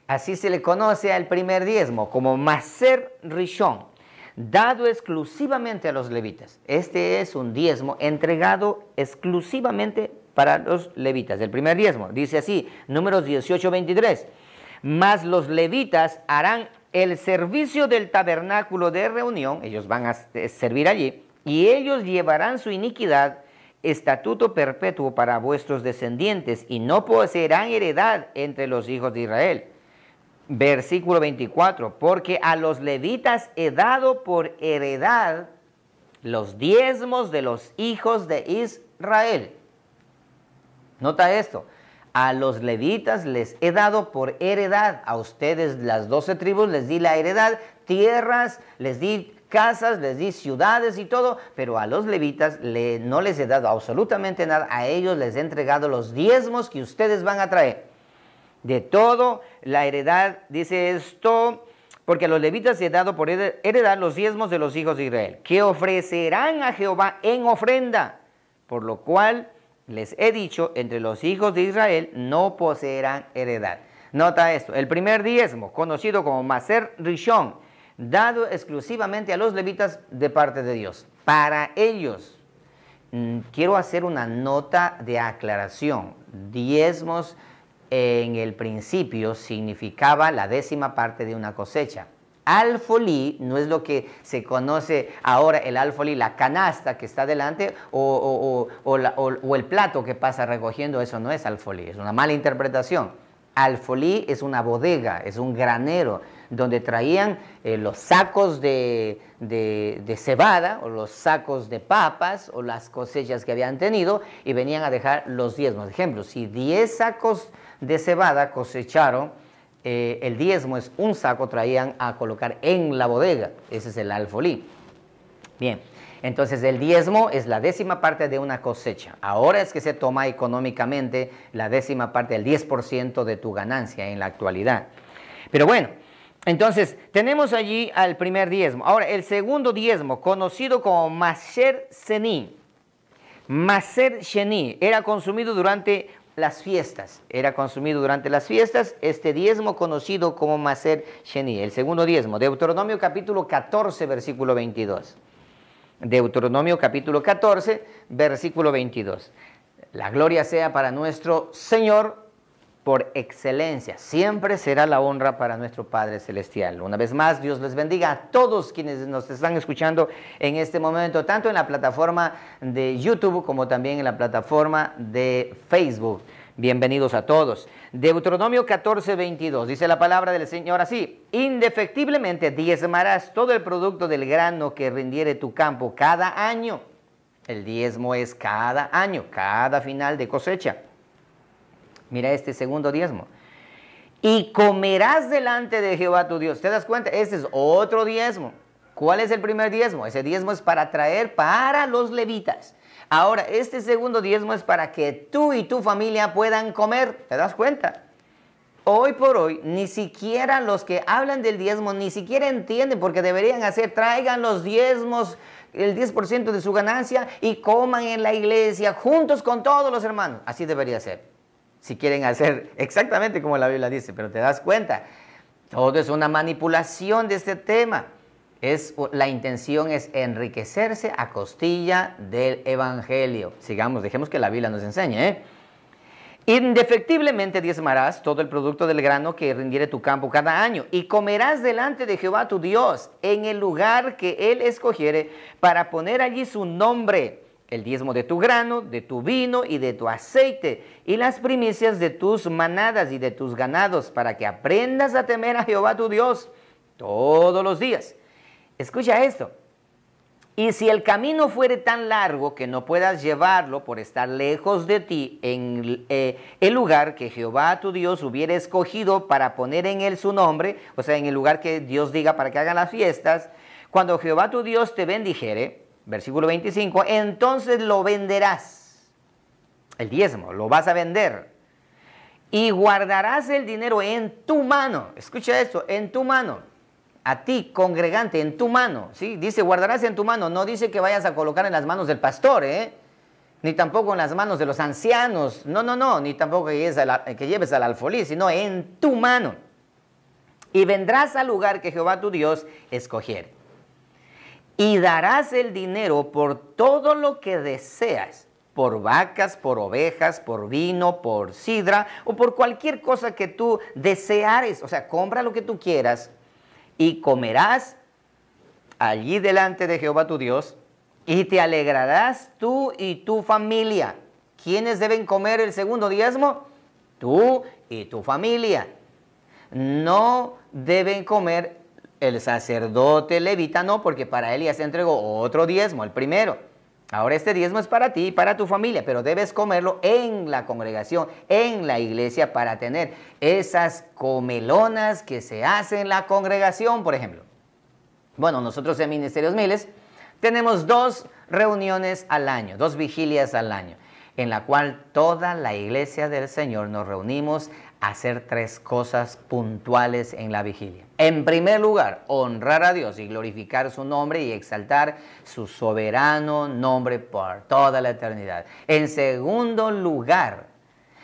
así se le conoce al primer diezmo, como Maser Rishon, dado exclusivamente a los levitas. Este es un diezmo entregado exclusivamente para los levitas. El primer diezmo, dice así, Números 18-23. Mas los levitas harán el servicio del tabernáculo de reunión, ellos van a servir allí, y ellos llevarán su iniquidad, estatuto perpetuo para vuestros descendientes, y no poseerán heredad entre los hijos de Israel. Versículo 24, porque a los levitas he dado por heredad los diezmos de los hijos de Israel. Nota esto, a los levitas les he dado por heredad, a ustedes las 12 tribus les di la heredad, tierras, les di casas, les di ciudades y todo, pero a los levitas no les he dado absolutamente nada, a ellos les he entregado los diezmos que ustedes van a traer. De todo la heredad, dice esto, porque a los levitas he dado por heredad los diezmos de los hijos de Israel, que ofrecerán a Jehová en ofrenda, por lo cual les he dicho, entre los hijos de Israel no poseerán heredad. Nota esto, el primer diezmo, conocido como Maser Rishon, dado exclusivamente a los levitas de parte de Dios. Para ellos, quiero hacer una nota de aclaración. Diezmos en el principio significaba la 10ª parte de una cosecha. Alfolí no es lo que se conoce ahora, el alfolí, la canasta que está delante o el plato que pasa recogiendo, eso no es alfolí, es una mala interpretación. Alfolí es una bodega, es un granero, donde traían los sacos de cebada o los sacos de papas o las cosechas que habían tenido y venían a dejar los diezmos. Ejemplo, si 10 sacos de cebada cosecharon, el diezmo es un saco, traían a colocar en la bodega. Ese es el alfolí. Bien, entonces el diezmo es la 10ª parte de una cosecha. Ahora es que se toma económicamente la 10ª parte, el 10% de tu ganancia en la actualidad. Pero bueno, entonces tenemos allí al primer diezmo. Ahora, el segundo diezmo, conocido como Maser Sheni. Maser Sheni era consumido durante las fiestas. Este diezmo conocido como Maser Sheni, el segundo diezmo. Deuteronomio capítulo 14, versículo 22. Deuteronomio capítulo 14, versículo 22. La gloria sea para nuestro Señor por excelencia. Siempre será la honra para nuestro Padre Celestial. Una vez más, Dios les bendiga a todos quienes nos están escuchando en este momento, tanto en la plataforma de YouTube como también en la plataforma de Facebook. Bienvenidos a todos. Deuteronomio 14, 22. Dice la palabra del Señor así: indefectiblemente diezmarás todo el producto del grano que rindiere tu campo cada año. El diezmo es cada año, cada final de cosecha. Mira este segundo diezmo. Y comerás delante de Jehová tu Dios. ¿Te das cuenta? Este es otro diezmo. ¿Cuál es el primer diezmo? Ese diezmo es para traer para los levitas. Ahora, este segundo diezmo es para que tú y tu familia puedan comer. ¿Te das cuenta? Hoy por hoy, ni siquiera los que hablan del diezmo, ni siquiera entienden porque deberían hacer, traigan los diezmos, el 10% de su ganancia y coman en la iglesia juntos con todos los hermanos. Así debería ser. Si quieren hacer exactamente como la Biblia dice, pero te das cuenta, todo es una manipulación de este tema. La intención es enriquecerse a costilla del evangelio. Sigamos, dejemos que la Biblia nos enseñe. Indefectiblemente diezmarás todo el producto del grano que rindiere tu campo cada año, y comerás delante de Jehová tu Dios en el lugar que él escogiere para poner allí su nombre, el diezmo de tu grano, de tu vino y de tu aceite, y las primicias de tus manadas y de tus ganados, para que aprendas a temer a Jehová tu Dios todos los días. Escucha esto. Y si el camino fuere tan largo que no puedas llevarlo por estar lejos de ti en el lugar que Jehová tu Dios hubiera escogido para poner en él su nombre, o sea, en el lugar que Dios diga para que hagan las fiestas, cuando Jehová tu Dios te bendijere, versículo 25, entonces lo venderás, el diezmo, lo vas a vender, y guardarás el dinero en tu mano. Escucha esto, en tu mano. A ti, congregante, en tu mano, ¿sí? Dice, guardarás en tu mano, no dice que vayas a colocar en las manos del pastor, ni tampoco en las manos de los ancianos, no, ni tampoco que lleves al alfolí, sino en tu mano. Y vendrás al lugar que Jehová tu Dios escogiere. Y darás el dinero por todo lo que deseas, por vacas, por ovejas, por vino, por sidra, o por cualquier cosa que tú deseares. O sea, compra lo que tú quieras, y comerás allí delante de Jehová tu Dios, y te alegrarás tú y tu familia. ¿Quiénes deben comer el segundo diezmo? Tú y tu familia. No deben comer el sacerdote levita, no, porque para él ya se entregó otro diezmo, el primero. Ahora este diezmo es para ti y para tu familia, pero debes comerlo en la congregación, en la iglesia, para tener esas comelonas que se hacen en la congregación, por ejemplo. Bueno, nosotros en Ministerios Miles tenemos 2 reuniones al año, 2 vigilias al año, en la cual toda la iglesia del Señor nos reunimos a hacer 3 cosas puntuales en la vigilia. En primer lugar, honrar a Dios y glorificar su nombre y exaltar su soberano nombre por toda la eternidad. En segundo lugar,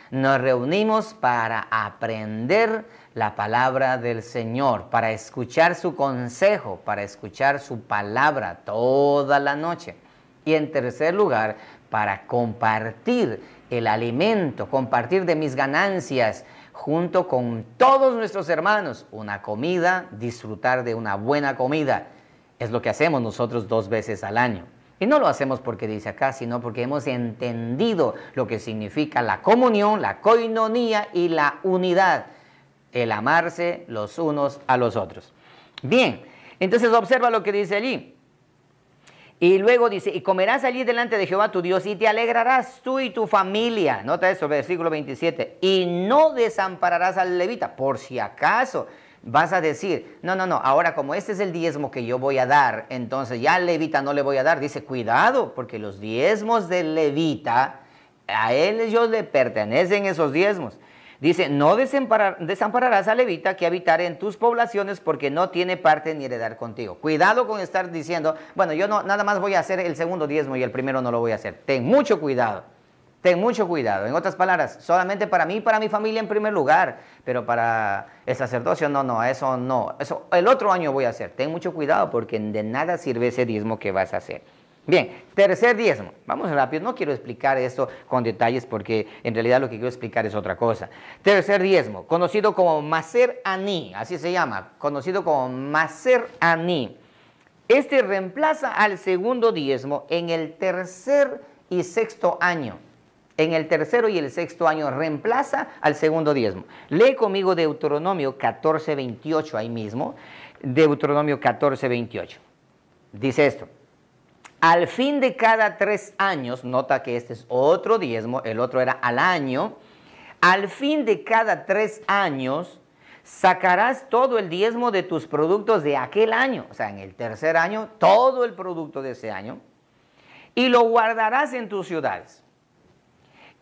nos reunimos para aprender la palabra del Señor, para escuchar su consejo, para escuchar su palabra toda la noche. Y en tercer lugar, para compartir el alimento, compartir de mis ganancias junto con todos nuestros hermanos, una comida, disfrutar de una buena comida. Es lo que hacemos nosotros 2 veces al año. Y no lo hacemos porque dice acá, sino porque hemos entendido lo que significa la comunión, la coinonía y la unidad, el amarse los unos a los otros. Bien, entonces observa lo que dice allí. Y luego dice, y comerás allí delante de Jehová tu Dios, y te alegrarás tú y tu familia. Nota eso, versículo 27. Y no desampararás al levita, por si acaso vas a decir, no, ahora como este es el diezmo que yo voy a dar, entonces ya al levita no le voy a dar. Dice, cuidado, porque los diezmos del levita, a ellos le pertenecen esos diezmos. Dice, no desampararás al levita que habitare en tus poblaciones, porque no tiene parte ni heredad contigo. Cuidado con estar diciendo, bueno, yo no, nada más voy a hacer el segundo diezmo y el primero no lo voy a hacer. Ten mucho cuidado, ten mucho cuidado. En otras palabras, solamente para mí y para mi familia en primer lugar, pero para el sacerdocio eso no. Eso el otro año voy a hacer. Ten mucho cuidado porque de nada sirve ese diezmo que vas a hacer. Bien, tercer diezmo. Vamos rápido, no quiero explicar esto con detalles porque en realidad lo que quiero explicar es otra cosa. Tercer diezmo, conocido como Maser Aní, así se llama, conocido como Maser Aní. Este reemplaza al segundo diezmo en el tercer y sexto año. En el tercero y el sexto año reemplaza al segundo diezmo. Lee conmigo Deuteronomio 14:28 ahí mismo. Deuteronomio 14:28. Dice esto. Al fin de cada 3 años, nota que este es otro diezmo, el otro era al año. Al fin de cada 3 años, sacarás todo el diezmo de tus productos de aquel año. O sea, en el tercer año, todo el producto de ese año. Y lo guardarás en tus ciudades.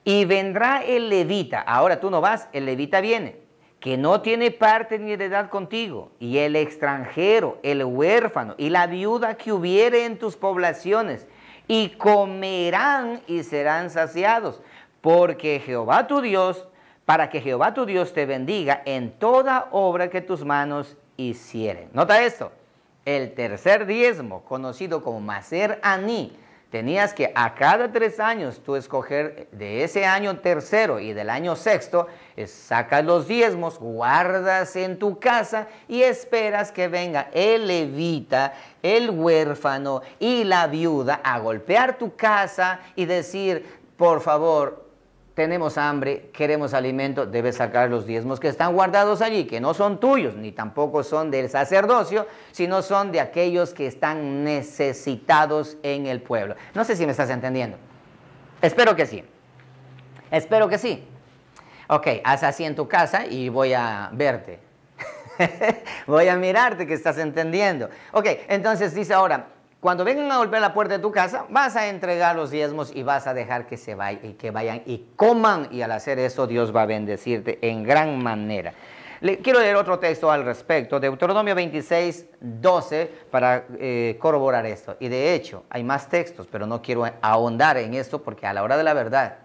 Y vendrá el levita. Ahora tú no vas, el levita viene. Que no tiene parte ni heredad contigo, y el extranjero, el huérfano y la viuda que hubiere en tus poblaciones, y comerán y serán saciados, porque Jehová tu Dios, para que Jehová tu Dios te bendiga en toda obra que tus manos hicieren. Nota esto, el tercer diezmo, conocido como Maser Aní, Tenías que a cada 3 años tú escoger de ese año tercero y del año sexto, sacas los diezmos, guardas en tu casa y esperas que venga el levita, el huérfano y la viuda a golpear tu casa y decir, por favor, tenemos hambre, queremos alimento, debes sacar los diezmos que están guardados allí, que no son tuyos, ni tampoco son del sacerdocio, sino son de aquellos que están necesitados en el pueblo. No sé si me estás entendiendo. Espero que sí. Espero que sí. Ok, haz así en tu casa y voy a verte. Voy a mirarte que estás entendiendo. Ok, entonces dice ahora, cuando vengan a golpear la puerta de tu casa, vas a entregar los diezmos y vas a dejar que se vayan y que vayan y coman. Y al hacer eso, Dios va a bendecirte en gran manera. Quiero leer otro texto al respecto, Deuteronomio 26, 12, para corroborar esto. Y de hecho, hay más textos, pero no quiero ahondar en esto porque a la hora de la verdad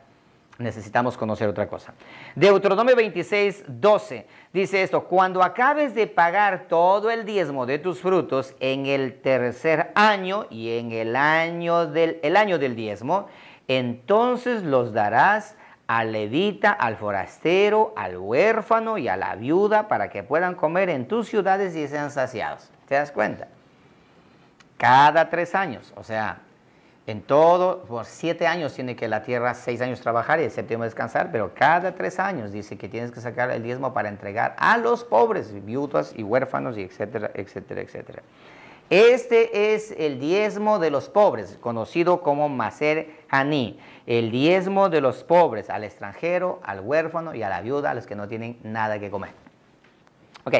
necesitamos conocer otra cosa. Deuteronomio 26, 12 dice esto: cuando acabes de pagar todo el diezmo de tus frutos en el tercer año y en el año del diezmo, entonces los darás al levita, al forastero, al huérfano y a la viuda para que puedan comer en tus ciudades y sean saciados. ¿Te das cuenta? Cada 3 años, o sea, en todo, por 7 años tiene que la tierra, 6 años trabajar y el séptimo descansar, pero cada 3 años dice que tienes que sacar el diezmo para entregar a los pobres, viudas y huérfanos, y etcétera, etcétera, etcétera. Este es el diezmo de los pobres, conocido como Maser Haní, el diezmo de los pobres, al extranjero, al huérfano y a la viuda, a los que no tienen nada que comer. Ok.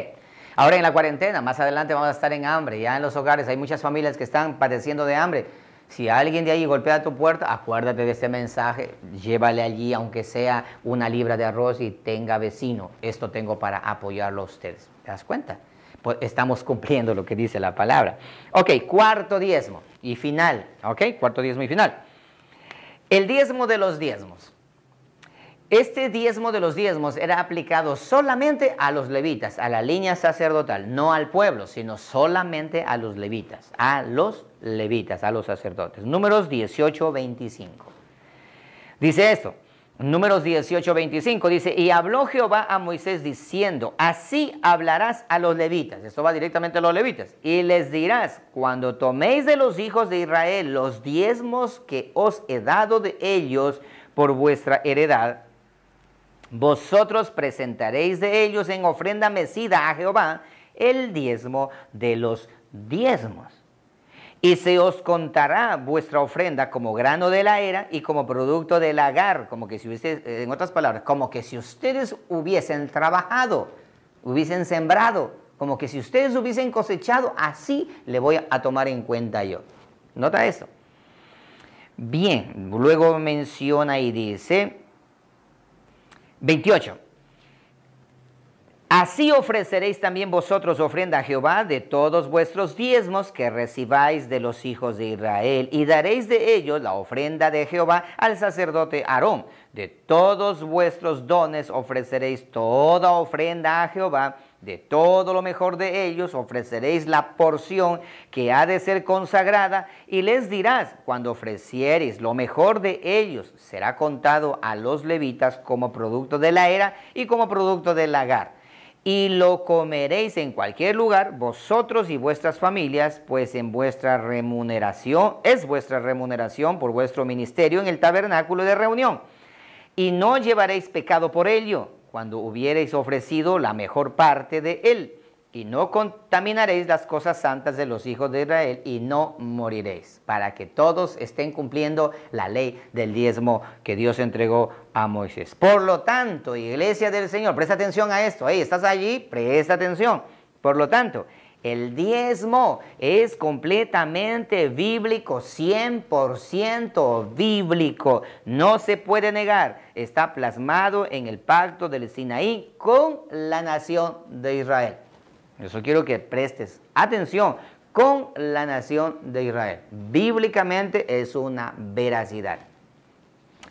Ahora en la cuarentena, más adelante vamos a estar en hambre, ya en los hogares hay muchas familias que están padeciendo de hambre. Si alguien de ahí golpea tu puerta, acuérdate de este mensaje, llévale allí aunque sea 1 libra de arroz y tenga vecino. Esto tengo para apoyarlo a ustedes. ¿Te das cuenta? Pues estamos cumpliendo lo que dice la palabra. Ok, cuarto diezmo y final. Ok, cuarto diezmo y final. El diezmo de los diezmos. Este diezmo de los diezmos era aplicado solamente a los levitas, a la línea sacerdotal, no al pueblo, sino solamente a los levitas, a los sacerdotes. Números 18, 25. Dice esto, Números 18, 25, dice, y habló Jehová a Moisés diciendo, así hablarás a los levitas, esto va directamente a los levitas, y les dirás, cuando toméis de los hijos de Israel los diezmos que os he dado de ellos por vuestra heredad, vosotros presentaréis de ellos en ofrenda mecida a Jehová el diezmo de los diezmos. Y se os contará vuestra ofrenda como grano de la era y como producto del lagar, como que si hubiese, en otras palabras, como que si ustedes hubiesen trabajado, hubiesen sembrado, como que si ustedes hubiesen cosechado, así le voy a tomar en cuenta yo. Nota esto. Bien, luego menciona y dice 28. Así ofreceréis también vosotros ofrenda a Jehová de todos vuestros diezmos que recibáis de los hijos de Israel, y daréis de ellos la ofrenda de Jehová al sacerdote Aarón. De todos vuestros dones ofreceréis toda ofrenda a Jehová, de todo lo mejor de ellos ofreceréis la porción que ha de ser consagrada, y les dirás, cuando ofreciereis lo mejor de ellos, será contado a los levitas como producto de la era y como producto del lagar. Y lo comeréis en cualquier lugar, vosotros y vuestras familias, pues en vuestra remuneración, es vuestra remuneración por vuestro ministerio en el tabernáculo de reunión. Y no llevaréis pecado por ello, cuando hubiereis ofrecido la mejor parte de él. Y no contaminaréis las cosas santas de los hijos de Israel, y no moriréis, para que todos estén cumpliendo la ley del diezmo que Dios entregó a Moisés. Por lo tanto, iglesia del Señor, presta atención a esto. Hey, ¿estás allí? Presta atención. Por lo tanto, el diezmo es completamente bíblico, 100% bíblico. No se puede negar. Está plasmado en el pacto del Sinaí con la nación de Israel. Eso quiero que prestes atención, con la nación de Israel. Bíblicamente es una veracidad.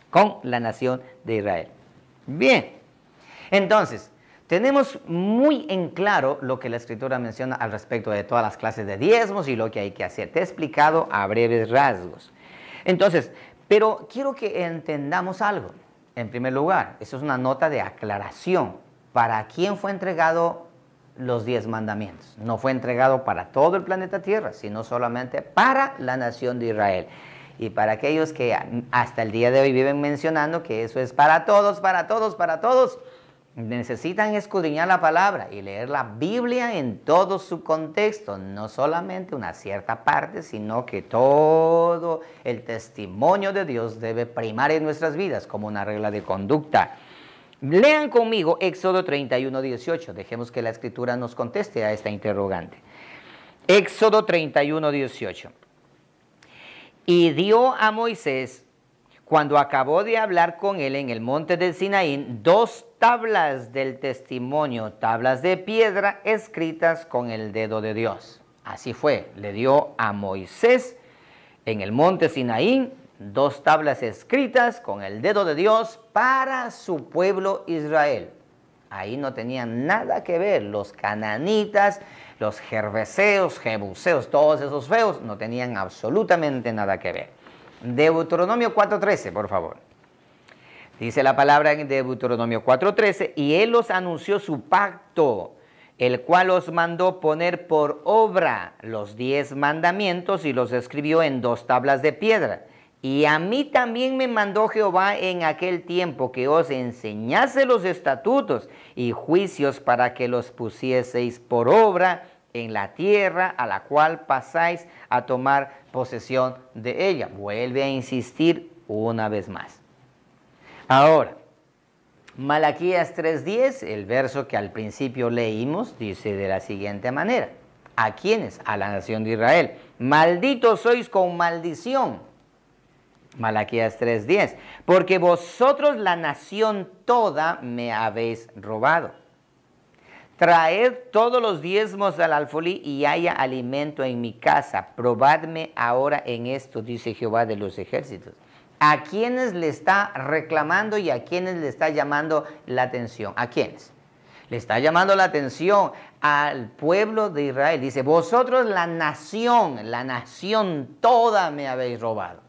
Con la nación de Israel. Bien, entonces, tenemos muy en claro lo que la Escritura menciona al respecto de todas las clases de diezmos y lo que hay que hacer. Te he explicado a breves rasgos. Entonces, pero quiero que entendamos algo. En primer lugar, eso es una nota de aclaración. ¿Para quién fue entregado los 10 mandamientos? No fue entregado para todo el planeta Tierra, sino solamente para la nación de Israel. Y para aquellos que hasta el día de hoy viven mencionando que eso es para todos, para todos, para todos, necesitan escudriñar la palabra y leer la Biblia en todo su contexto, no solamente una cierta parte, sino que todo el testimonio de Dios debe primar en nuestras vidas como una regla de conducta. Lean conmigo Éxodo 31, 18. Dejemos que la Escritura nos conteste a esta interrogante. Éxodo 31, 18. Y dio a Moisés, cuando acabó de hablar con él en el monte del Sinaí, 2 tablas del testimonio, tablas de piedra escritas con el dedo de Dios. Así fue, le dio a Moisés en el monte Sinaí 2 tablas escritas con el dedo de Dios para su pueblo Israel. Ahí no tenían nada que ver los cananitas, los gergeseos, jebuseos, todos esos feos, no tenían absolutamente nada que ver. Deuteronomio 4:13, por favor. Dice la palabra en Deuteronomio 4:13, y él os anunció su pacto, el cual os mandó poner por obra los 10 mandamientos y los escribió en 2 tablas de piedra. Y a mí también me mandó Jehová en aquel tiempo que os enseñase los estatutos y juicios para que los pusieseis por obra en la tierra a la cual pasáis a tomar posesión de ella. Vuelve a insistir una vez más. Ahora, Malaquías 3:10, el verso que al principio leímos, dice de la siguiente manera. ¿A quiénes? A la nación de Israel. Malditos sois con maldición. Malaquías 3:10, porque vosotros la nación toda me habéis robado. Traed todos los diezmos al alfolí y haya alimento en mi casa. Probadme ahora en esto, dice Jehová de los ejércitos. ¿A quiénes le está reclamando y a quiénes le está llamando la atención? ¿A quiénes? Le está llamando la atención al pueblo de Israel. Dice, vosotros la nación toda me habéis robado.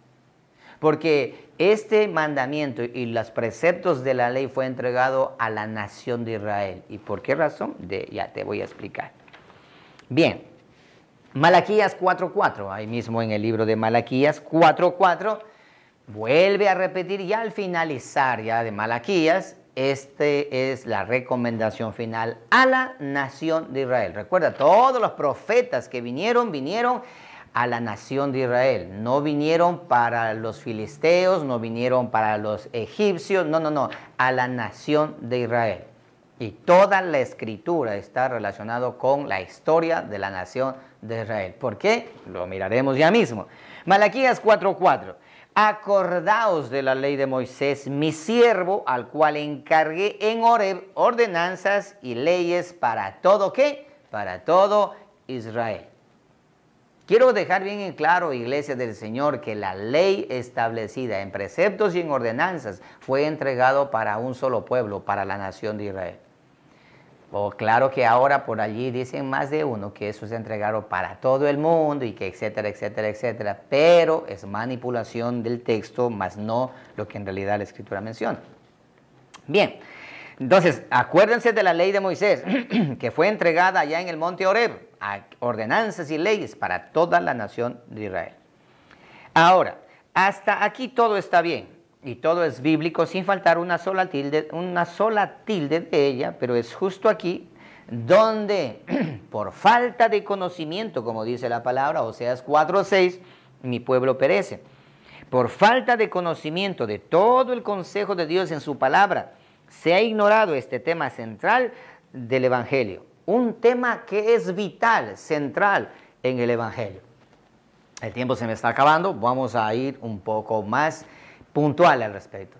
Porque este mandamiento y los preceptos de la ley fue entregado a la nación de Israel. ¿Y por qué razón? Ya te voy a explicar. Bien, Malaquías 4:4, ahí mismo en el libro de Malaquías 4:4, vuelve a repetir ya al finalizar ya de Malaquías, este es la recomendación final a la nación de Israel. Recuerda, todos los profetas que vinieron a la nación de Israel. No vinieron para los filisteos, no vinieron para los egipcios, no, a la nación de Israel. Y toda la escritura está relacionada con la historia de la nación de Israel. ¿Por qué? Lo miraremos ya mismo. Malaquías 4:4. Acordaos de la ley de Moisés, mi siervo, al cual encargué en Horeb ordenanzas y leyes para todo, ¿qué? Para todo Israel. Quiero dejar bien en claro, iglesia del Señor, que la ley establecida en preceptos y en ordenanzas fue entregado para un solo pueblo, para la nación de Israel. Claro que ahora por allí dicen más de uno que eso se entregaron para todo el mundo y que etcétera, etcétera, etcétera, pero es manipulación del texto, más no lo que en realidad la Escritura menciona. Bien, entonces acuérdense de la ley de Moisés que fue entregada allá en el monte Horeb, a ordenanzas y leyes para toda la nación de Israel. Ahora, hasta aquí todo está bien y todo es bíblico sin faltar una sola tilde de ella, pero es justo aquí donde por falta de conocimiento, como dice la palabra, Oseas 4:6, mi pueblo perece. Por falta de conocimiento de todo el consejo de Dios en su palabra, se ha ignorado este tema central del Evangelio. Un tema que es vital, central en el Evangelio. El tiempo se me está acabando, vamos a ir un poco más puntual al respecto.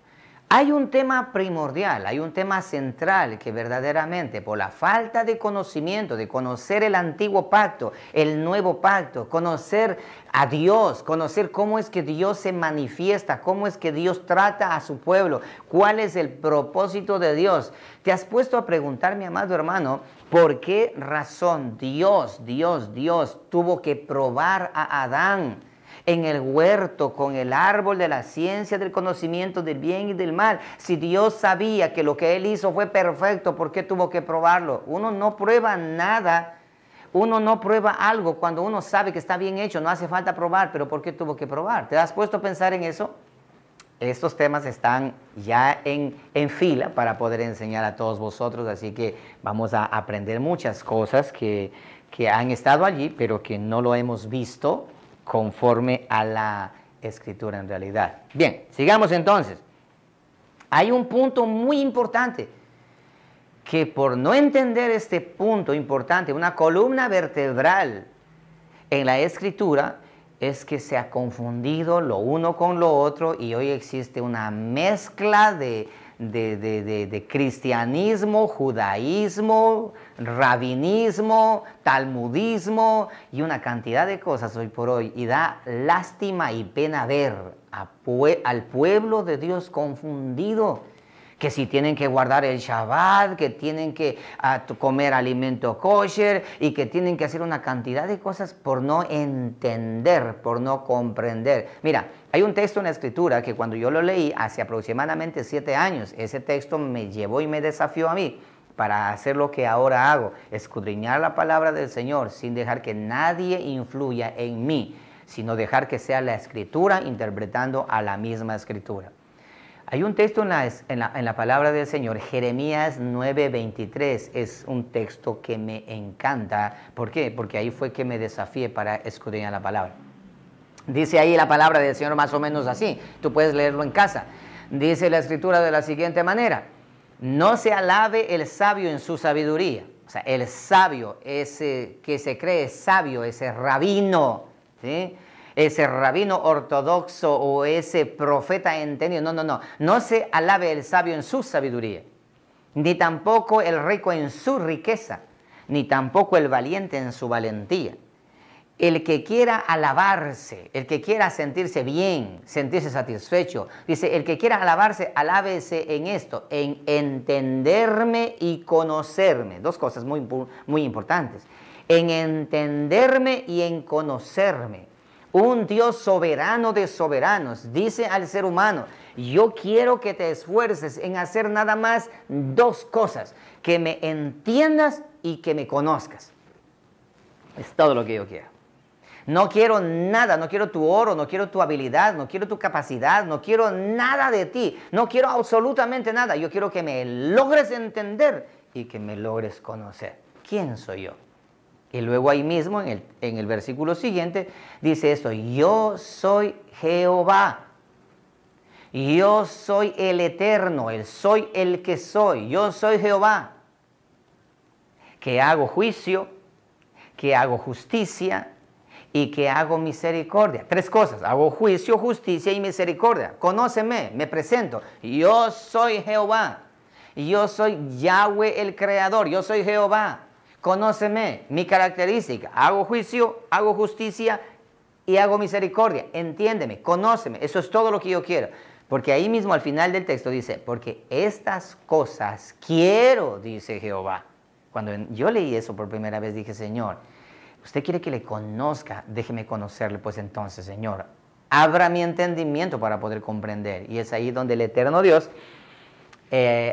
Hay un tema primordial, hay un tema central que verdaderamente por la falta de conocimiento, de conocer el antiguo pacto, el nuevo pacto, conocer a Dios, conocer cómo es que Dios se manifiesta, cómo es que Dios trata a su pueblo, cuál es el propósito de Dios. ¿Te has puesto a preguntar, mi amado hermano, por qué razón Dios tuvo que probar a Adán en el huerto con el árbol de la ciencia del conocimiento del bien y del mal. Si Dios sabía que lo que Él hizo fue perfecto, ¿por qué tuvo que probarlo? Uno no prueba nada, uno no prueba algo cuando uno sabe que está bien hecho, no hace falta probar, pero ¿por qué tuvo que probar? ¿Te has puesto a pensar en eso? Estos temas están ya en fila para poder enseñar a todos vosotros, así que vamos a aprender muchas cosas que han estado allí, pero que no lo hemos visto conforme a la Escritura en realidad. Bien, sigamos entonces. Hay un punto muy importante, que por no entender este punto importante, una columna vertebral en la Escritura, es que se ha confundido lo uno con lo otro y hoy existe una mezcla de cristianismo, judaísmo, rabinismo, talmudismo y una cantidad de cosas hoy por hoy. Y da lástima y pena ver al pueblo de Dios confundido. Que si tienen que guardar el Shabbat, que tienen que comer alimento kosher y que tienen que hacer una cantidad de cosas por no entender, por no comprender. Mira, hay un texto en la Escritura que cuando yo lo leí hace aproximadamente 7 años, ese texto me llevó y me desafió a mí para hacer lo que ahora hago, escudriñar la palabra del Señor sin dejar que nadie influya en mí, sino dejar que sea la Escritura interpretando a la misma Escritura. Hay un texto en la palabra del Señor, Jeremías 9:23, es un texto que me encanta. ¿Por qué? Porque ahí fue que me desafié para escudriñar la palabra. Dice ahí la palabra del Señor más o menos así, tú puedes leerlo en casa. Dice la Escritura de la siguiente manera: no se alabe el sabio en su sabiduría. O sea, el sabio, ese que se cree sabio, ese rabino, ¿sí?, ese rabino ortodoxo o ese profeta entendido. No se alabe el sabio en su sabiduría, ni tampoco el rico en su riqueza, ni tampoco el valiente en su valentía. El que quiera alabarse, el que quiera sentirse bien, sentirse satisfecho, dice, el que quiera alabarse, alábese en esto, en entenderme y conocerme. Dos cosas muy importantes. En entenderme y en conocerme. Un Dios soberano de soberanos dice al ser humano: yo quiero que te esfuerces en hacer nada más 2 cosas, que me entiendas y que me conozcas. Es todo lo que yo quiero. No quiero nada, no quiero tu oro, no quiero tu habilidad, no quiero tu capacidad, no quiero nada de ti, no quiero absolutamente nada. Yo quiero que me logres entender y que me logres conocer. ¿Quién soy yo? Y luego ahí mismo, en el versículo siguiente, dice esto: yo soy Jehová, yo soy el Eterno, soy el que soy, yo soy Jehová, que hago juicio, que hago justicia y que hago misericordia. 3 cosas: hago juicio, justicia y misericordia. Conóceme, me presento: yo soy Jehová, yo soy Yahweh el Creador, yo soy Jehová. Conóceme, mi característica: hago juicio, hago justicia y hago misericordia. Entiéndeme, conóceme. Eso es todo lo que yo quiero. Porque ahí mismo al final del texto dice: porque estas cosas quiero, dice Jehová. Cuando yo leí eso por primera vez dije: Señor, usted quiere que le conozca, déjeme conocerle. Pues entonces, Señor, abra mi entendimiento para poder comprender. Y es ahí donde el eterno Dios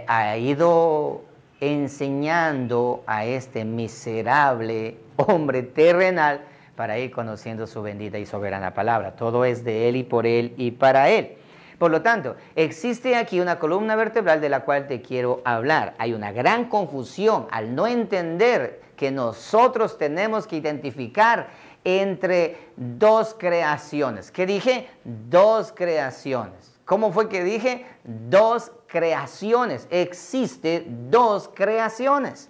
ha ido enseñando a este miserable hombre terrenal para ir conociendo su bendita y soberana palabra. Todo es de Él y por Él y para Él. Por lo tanto, existe aquí una columna vertebral de la cual te quiero hablar. Hay una gran confusión al no entender que nosotros tenemos que identificar entre 2 creaciones. ¿Qué dije? 2 creaciones. ¿Cómo fue que dije? 2 creaciones. Existe 2 creaciones.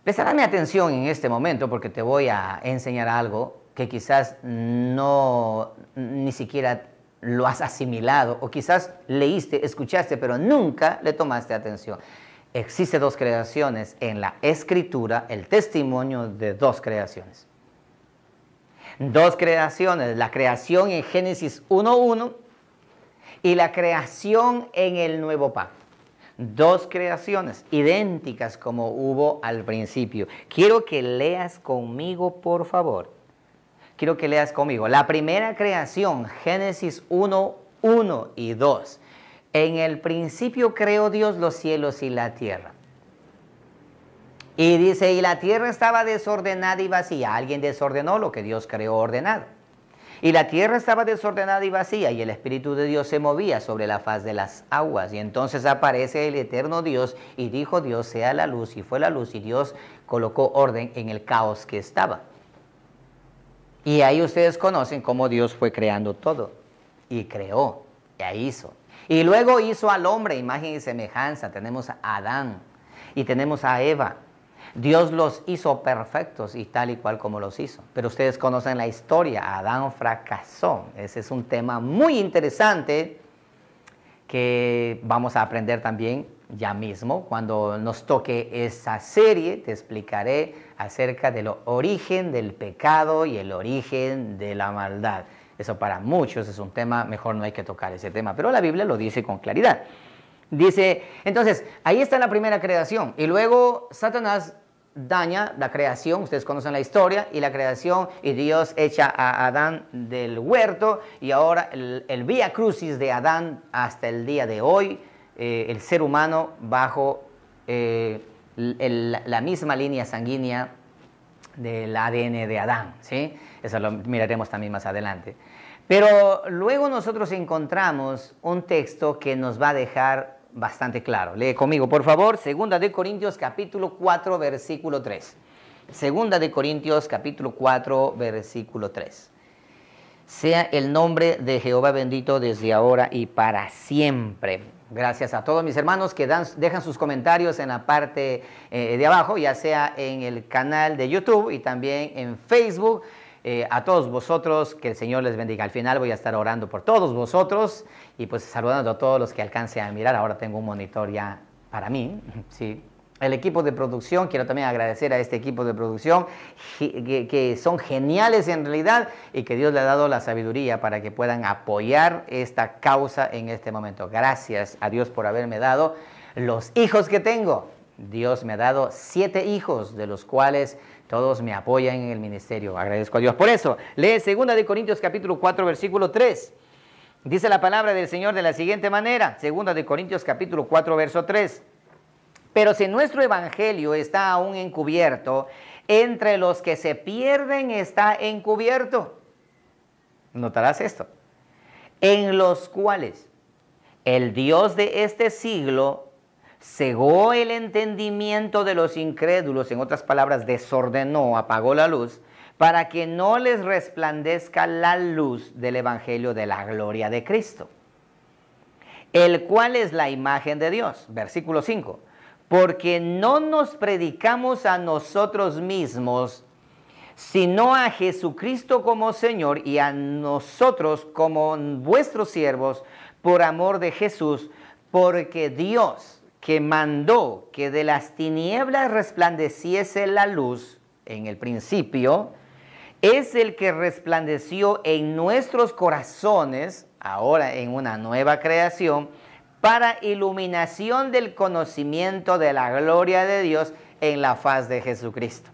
Prestarme atención en este momento porque te voy a enseñar algo que quizás ni siquiera lo has asimilado, o quizás leíste, escuchaste, pero nunca le tomaste atención. Existe 2 creaciones en la Escritura, el testimonio de 2 creaciones. 2 creaciones, la creación en Génesis 1:1 y la creación en el Nuevo Pacto. 2 creaciones idénticas como hubo al principio. Quiero que leas conmigo, por favor. quiero que leas conmigo. La primera creación, Génesis 1, 1 y 2. En el principio creó Dios los cielos y la tierra. Y dice, y la tierra estaba desordenada y vacía. Alguien desordenó lo que Dios creó ordenado. Y la tierra estaba desordenada y vacía, y el Espíritu de Dios se movía sobre la faz de las aguas. Y entonces aparece el eterno Dios, y dijo Dios, sea la luz, y fue la luz, y Dios colocó orden en el caos que estaba. Y ahí ustedes conocen cómo Dios fue creando todo. Y creó, ya hizo. Y luego hizo al hombre, imagen y semejanza. Tenemos a Adán, y tenemos a Eva. Dios los hizo perfectos y tal y cual como los hizo. Pero ustedes conocen la historia, Adán fracasó. Ese es un tema muy interesante que vamos a aprender también ya mismo. Cuando nos toque esa serie, te explicaré acerca del origen del pecado y el origen de la maldad. Eso para muchos es un tema, mejor no hay que tocar ese tema, pero la Biblia lo dice con claridad. Dice, entonces, ahí está la primera creación. Y luego Satanás daña la creación, ustedes conocen la historia, y la creación, y Dios echa a Adán del huerto, y ahora el vía crucis de Adán hasta el día de hoy, el ser humano bajo la misma línea sanguínea del ADN de Adán, ¿sí? Eso lo miraremos también más adelante. Pero luego nosotros encontramos un texto que nos va a dejar bastante claro. Lee conmigo, por favor, 2 de Corintios capítulo 4, versículo 3. 2 de Corintios capítulo 4, versículo 3. Sea el nombre de Jehová bendito desde ahora y para siempre. Gracias a todos mis hermanos que dejan sus comentarios en la parte de abajo, ya sea en el canal de YouTube y también en Facebook. A todos vosotros, que el Señor les bendiga. Al final voy a estar orando por todos vosotros y pues saludando a todos los que alcance a mirar. Ahora tengo un monitor ya para mí, ¿sí? El equipo de producción, quiero también agradecer a este equipo de producción que son geniales en realidad y que Dios le ha dado la sabiduría para que puedan apoyar esta causa en este momento. Gracias a Dios por haberme dado los hijos que tengo. Dios me ha dado 7 hijos, de los cuales todos me apoyan en el ministerio. Agradezco a Dios por eso. Lee 2 de Corintios capítulo 4, versículo 3. Dice la palabra del Señor de la siguiente manera. 2 de Corintios capítulo 4, verso 3. Pero si nuestro evangelio está aún encubierto, entre los que se pierden está encubierto. Notarás esto. En los cuales el Dios de este siglo cegó el entendimiento de los incrédulos, en otras palabras, desordenó, apagó la luz, para que no les resplandezca la luz del evangelio de la gloria de Cristo, el cual es la imagen de Dios. Versículo 5. Porque no nos predicamos a nosotros mismos, sino a Jesucristo como Señor y a nosotros como vuestros siervos por amor de Jesús, porque Dios, que mandó que de las tinieblas resplandeciese la luz en el principio, es el que resplandeció en nuestros corazones, ahora en una nueva creación, para iluminación del conocimiento de la gloria de Dios en la faz de Jesucristo.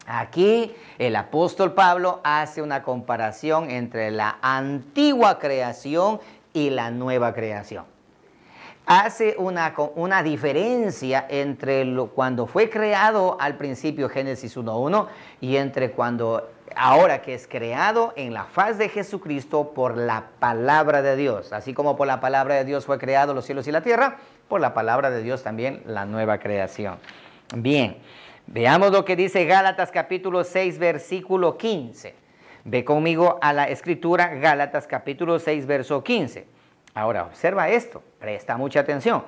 Aquí el apóstol Pablo hace una comparación entre la antigua creación y la nueva creación. Hace una diferencia entre cuando fue creado al principio, Génesis 1:1, y entre cuando ahora que es creado en la faz de Jesucristo por la palabra de Dios. Así como por la palabra de Dios fue creado los cielos y la tierra, por la palabra de Dios también la nueva creación. Bien, veamos lo que dice Gálatas capítulo 6, versículo 15. Ve conmigo a la escritura, Gálatas capítulo 6, verso 15. Ahora, observa esto, presta mucha atención.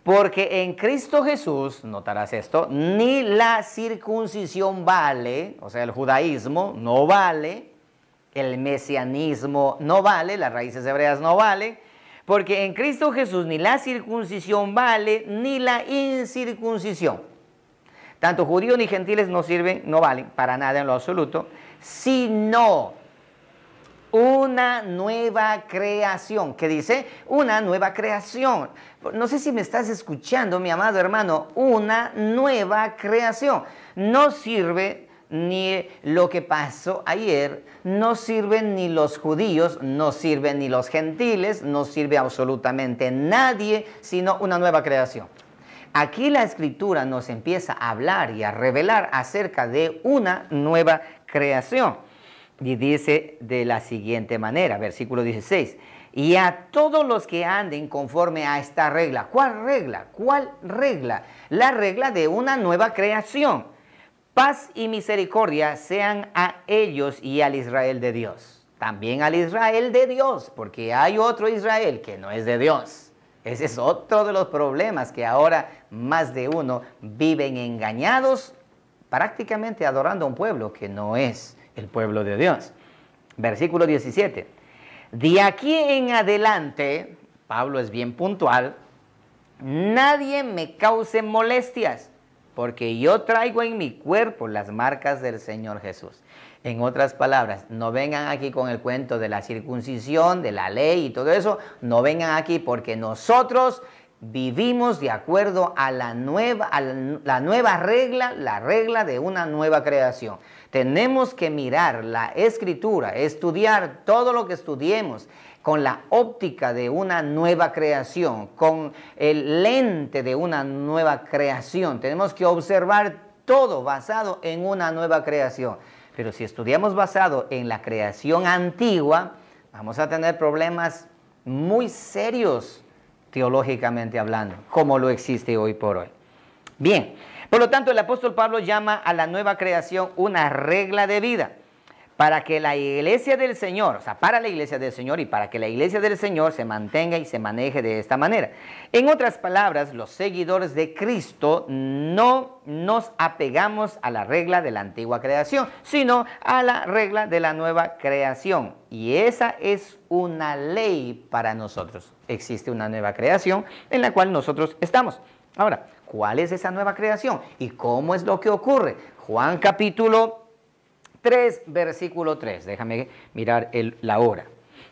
Porque en Cristo Jesús, notarás esto, ni la circuncisión vale, o sea, el judaísmo no vale, el mesianismo no vale, las raíces hebreas no valen, porque en Cristo Jesús ni la circuncisión vale, ni la incircuncisión. Tanto judíos ni gentiles no sirven, no valen para nada en lo absoluto, sino una nueva creación. ¿Qué dice? Una nueva creación. No sé si me estás escuchando, mi amado hermano. Una nueva creación. No sirve ni lo que pasó ayer, no sirven ni los judíos, no sirven ni los gentiles, no sirve absolutamente nadie, sino una nueva creación. Aquí la Escritura nos empieza a hablar y a revelar acerca de una nueva creación. Y dice de la siguiente manera, versículo 16, y a todos los que anden conforme a esta regla. ¿Cuál regla? ¿Cuál regla? La regla de una nueva creación. Paz y misericordia sean a ellos y al Israel de Dios. También al Israel de Dios, porque hay otro Israel que no es de Dios. Ese es otro de los problemas, que ahora más de uno viven engañados, prácticamente adorando a un pueblo que no es el pueblo de Dios. Versículo 17. De aquí en adelante, Pablo es bien puntual, nadie me cause molestias, porque yo traigo en mi cuerpo las marcas del Señor Jesús. En otras palabras, no vengan aquí con el cuento de la circuncisión, de la ley y todo eso. No vengan aquí porque nosotros vivimos de acuerdo a la nueva regla, la regla de una nueva creación. Tenemos que mirar la Escritura, estudiar todo lo que estudiemos con la óptica de una nueva creación, con el lente de una nueva creación. Tenemos que observar todo basado en una nueva creación. Pero si estudiamos basado en la creación antigua, vamos a tener problemas muy serios teológicamente hablando, como lo existe hoy por hoy. Bien, por lo tanto el apóstol Pablo llama a la nueva creación una regla de vida, para que la iglesia del Señor, o sea, para la iglesia del Señor y para que la iglesia del Señor se mantenga y se maneje de esta manera. En otras palabras, los seguidores de Cristo no nos apegamos a la regla de la antigua creación, sino a la regla de la nueva creación. Y esa es una ley para nosotros. Existe una nueva creación en la cual nosotros estamos. Ahora, ¿cuál es esa nueva creación? ¿Y cómo es lo que ocurre? Juan capítulo 3, versículo 3. Déjame mirar la hora.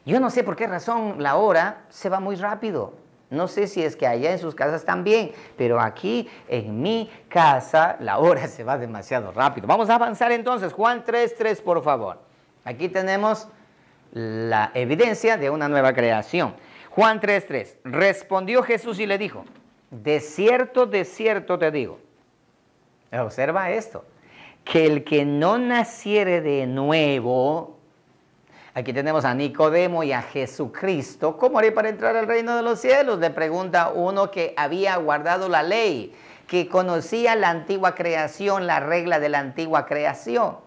Yo no sé por qué razón la hora se va muy rápido. No sé si es que allá en sus casas también, pero aquí en mi casa la hora se va demasiado rápido. Vamos a avanzar entonces. Juan 3, 3, por favor. Aquí tenemos la evidencia de una nueva creación. Juan 3, 3. Respondió Jesús y le dijo, de cierto te digo. Observa esto. Que el que no naciere de nuevo, aquí tenemos a Nicodemo y a Jesucristo. ¿Cómo haré para entrar al reino de los cielos? Le pregunta uno que había guardado la ley, que conocía la antigua creación, la regla de la antigua creación.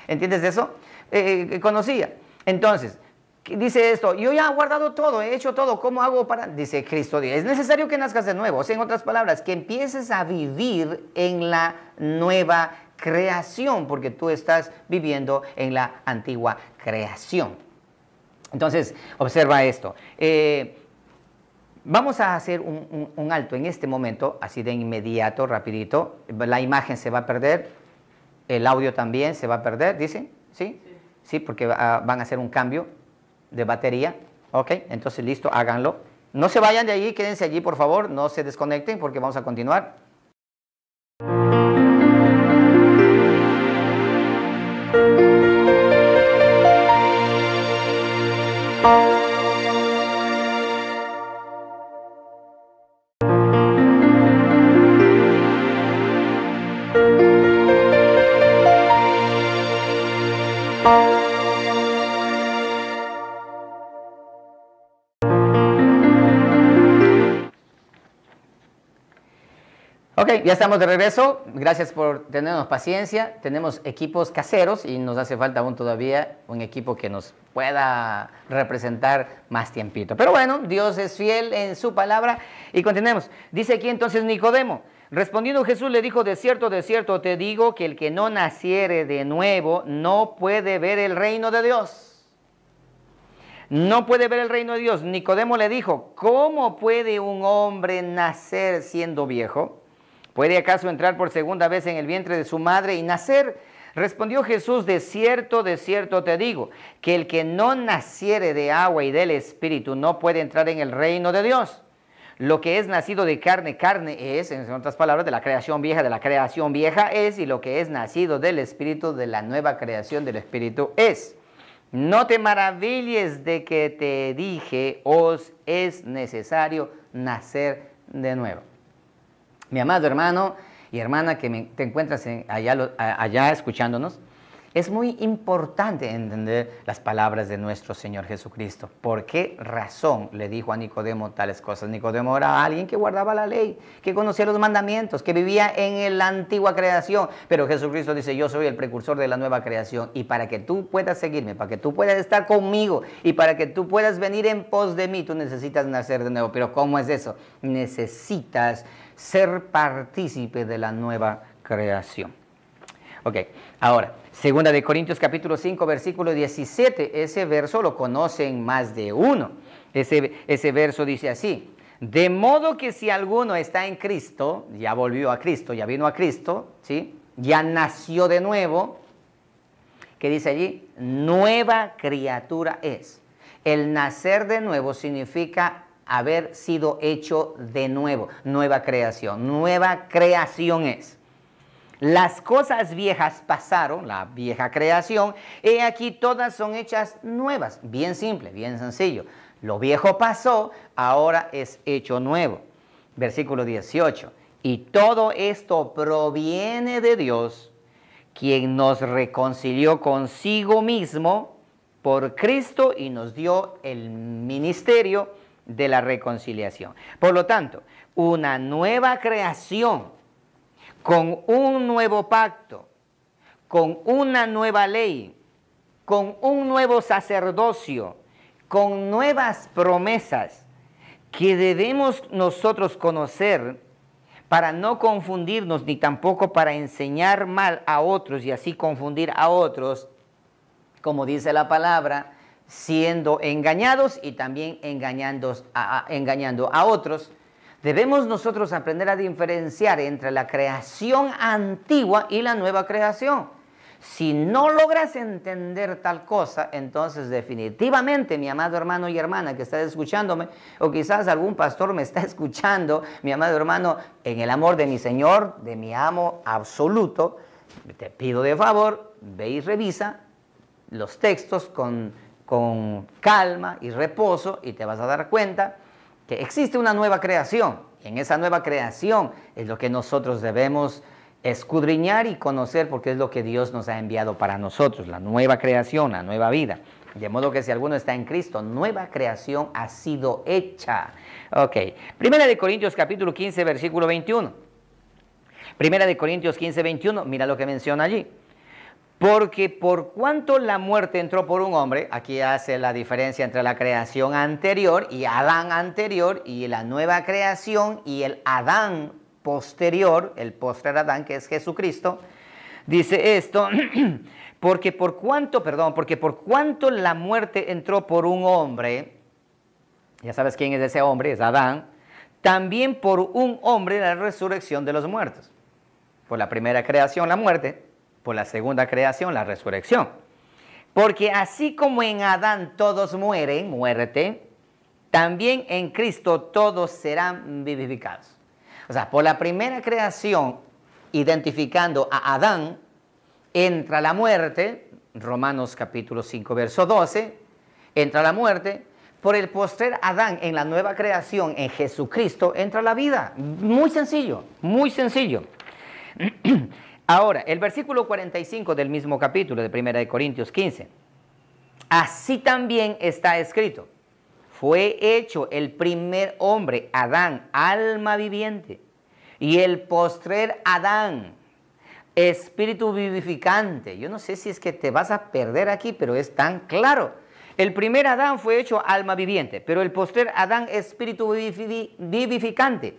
¿Entiendes eso? Conocía. Entonces, dice esto, yo ya he guardado todo, he hecho todo, ¿cómo hago para...? Dice Cristo, es necesario que nazcas de nuevo. O sea, en otras palabras, que empieces a vivir en la nueva creación, porque tú estás viviendo en la antigua creación. Entonces, observa esto. Vamos a hacer un alto en este momento, así de inmediato, rapidito. La imagen se va a perder, el audio también se va a perder, ¿dicen? ¿Sí? Sí, porque van a hacer un cambio de batería. Ok, entonces listo, háganlo. No se vayan de allí, quédense allí, por favor, no se desconecten porque vamos a continuar. Ok, ya estamos de regreso. Gracias por tenernos paciencia. Tenemos equipos caseros y nos hace falta aún todavía un equipo que nos pueda representar más tiempito. Pero bueno, Dios es fiel en su palabra y continuemos. Dice aquí entonces Nicodemo. Respondiendo Jesús le dijo, de cierto te digo que el que no naciere de nuevo no puede ver el reino de Dios. No puede ver el reino de Dios. Nicodemo le dijo, ¿cómo puede un hombre nacer siendo viejo? ¿Puede acaso entrar por segunda vez en el vientre de su madre y nacer? Respondió Jesús, de cierto te digo, que el que no naciere de agua y del Espíritu no puede entrar en el reino de Dios. Lo que es nacido de carne, carne es, en otras palabras, de la creación vieja es, y lo que es nacido del Espíritu, de la nueva creación del Espíritu es. No te maravilles de que te dije, os es necesario nacer de nuevo. Mi amado hermano y hermana que te encuentras allá escuchándonos, es muy importante entender las palabras de nuestro Señor Jesucristo. ¿Por qué razón le dijo a Nicodemo tales cosas? Nicodemo era alguien que guardaba la ley, que conocía los mandamientos, que vivía en la antigua creación. Pero Jesucristo dice, yo soy el precursor de la nueva creación. Y para que tú puedas seguirme, para que tú puedas estar conmigo y para que tú puedas venir en pos de mí, tú necesitas nacer de nuevo. Pero ¿cómo es eso? Necesitas ser partícipe de la nueva creación. Ok, ahora, 2 de Corintios capítulo 5, versículo 17, ese verso lo conocen más de uno. Ese verso dice así, de modo que si alguno está en Cristo, ya volvió a Cristo, ya vino a Cristo, ¿sí? Ya nació de nuevo, ¿qué dice allí? Nueva criatura es. El nacer de nuevo significa haber sido hecho de nuevo, nueva creación es. Las cosas viejas pasaron, la vieja creación, y aquí todas son hechas nuevas. Bien simple, bien sencillo. Lo viejo pasó, ahora es hecho nuevo. Versículo 18. Y todo esto proviene de Dios, quien nos reconcilió consigo mismo por Cristo y nos dio el ministerio de la reconciliación. Por lo tanto, una nueva creación, con un nuevo pacto, con una nueva ley, con un nuevo sacerdocio, con nuevas promesas que debemos nosotros conocer para no confundirnos ni tampoco para enseñar mal a otros y así confundir a otros, como dice la palabra, siendo engañados y también engañando a otros. Debemos nosotros aprender a diferenciar entre la creación antigua y la nueva creación. Si no logras entender tal cosa, entonces definitivamente, mi amado hermano y hermana que estás escuchándome, o quizás algún pastor me está escuchando, mi amado hermano, en el amor de mi Señor, de mi amo absoluto, te pido de favor, ve y revisa los textos con calma y reposo y te vas a dar cuenta que existe una nueva creación. Y en esa nueva creación es lo que nosotros debemos escudriñar y conocer, porque es lo que Dios nos ha enviado para nosotros, la nueva creación, la nueva vida. De modo que si alguno está en Cristo, nueva creación ha sido hecha. Ok, Primera de Corintios capítulo 15, versículo 21. Primera de Corintios 15, 21, mira lo que menciona allí. Porque por cuanto la muerte entró por un hombre, aquí hace la diferencia entre la creación anterior y Adán anterior y la nueva creación y el Adán posterior, el postrer Adán que es Jesucristo, dice esto, porque por cuanto la muerte entró por un hombre, ya sabes quién es ese hombre, es Adán, también por un hombre la resurrección de los muertos. Por la primera creación la muerte, por la segunda creación, la resurrección. Porque así como en Adán todos mueren, muerte, también en Cristo todos serán vivificados. O sea, por la primera creación, identificando a Adán, entra la muerte, Romanos capítulo 5, verso 12, entra la muerte. Por el postrer Adán en la nueva creación, en Jesucristo, entra la vida. Muy sencillo, muy sencillo. Ahora, el versículo 45 del mismo capítulo de 1 de Corintios 15. Así también está escrito. Fue hecho el primer hombre, Adán, alma viviente. Y el postrer Adán, espíritu vivificante. Yo no sé si es que te vas a perder aquí, pero es tan claro. El primer Adán fue hecho alma viviente, pero el postrer Adán, espíritu vivificante.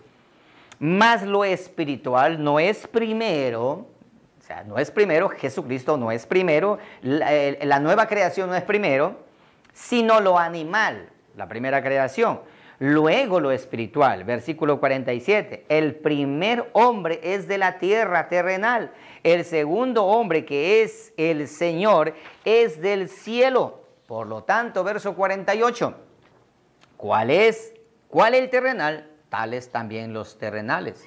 Mas lo espiritual no es primero. O sea, no es primero, Jesucristo no es primero, la nueva creación no es primero, sino lo animal, la primera creación. Luego lo espiritual, versículo 47, el primer hombre es de la tierra terrenal, el segundo hombre que es el Señor es del cielo. Por lo tanto, verso 48, ¿cuál el terrenal? tales también los terrenales.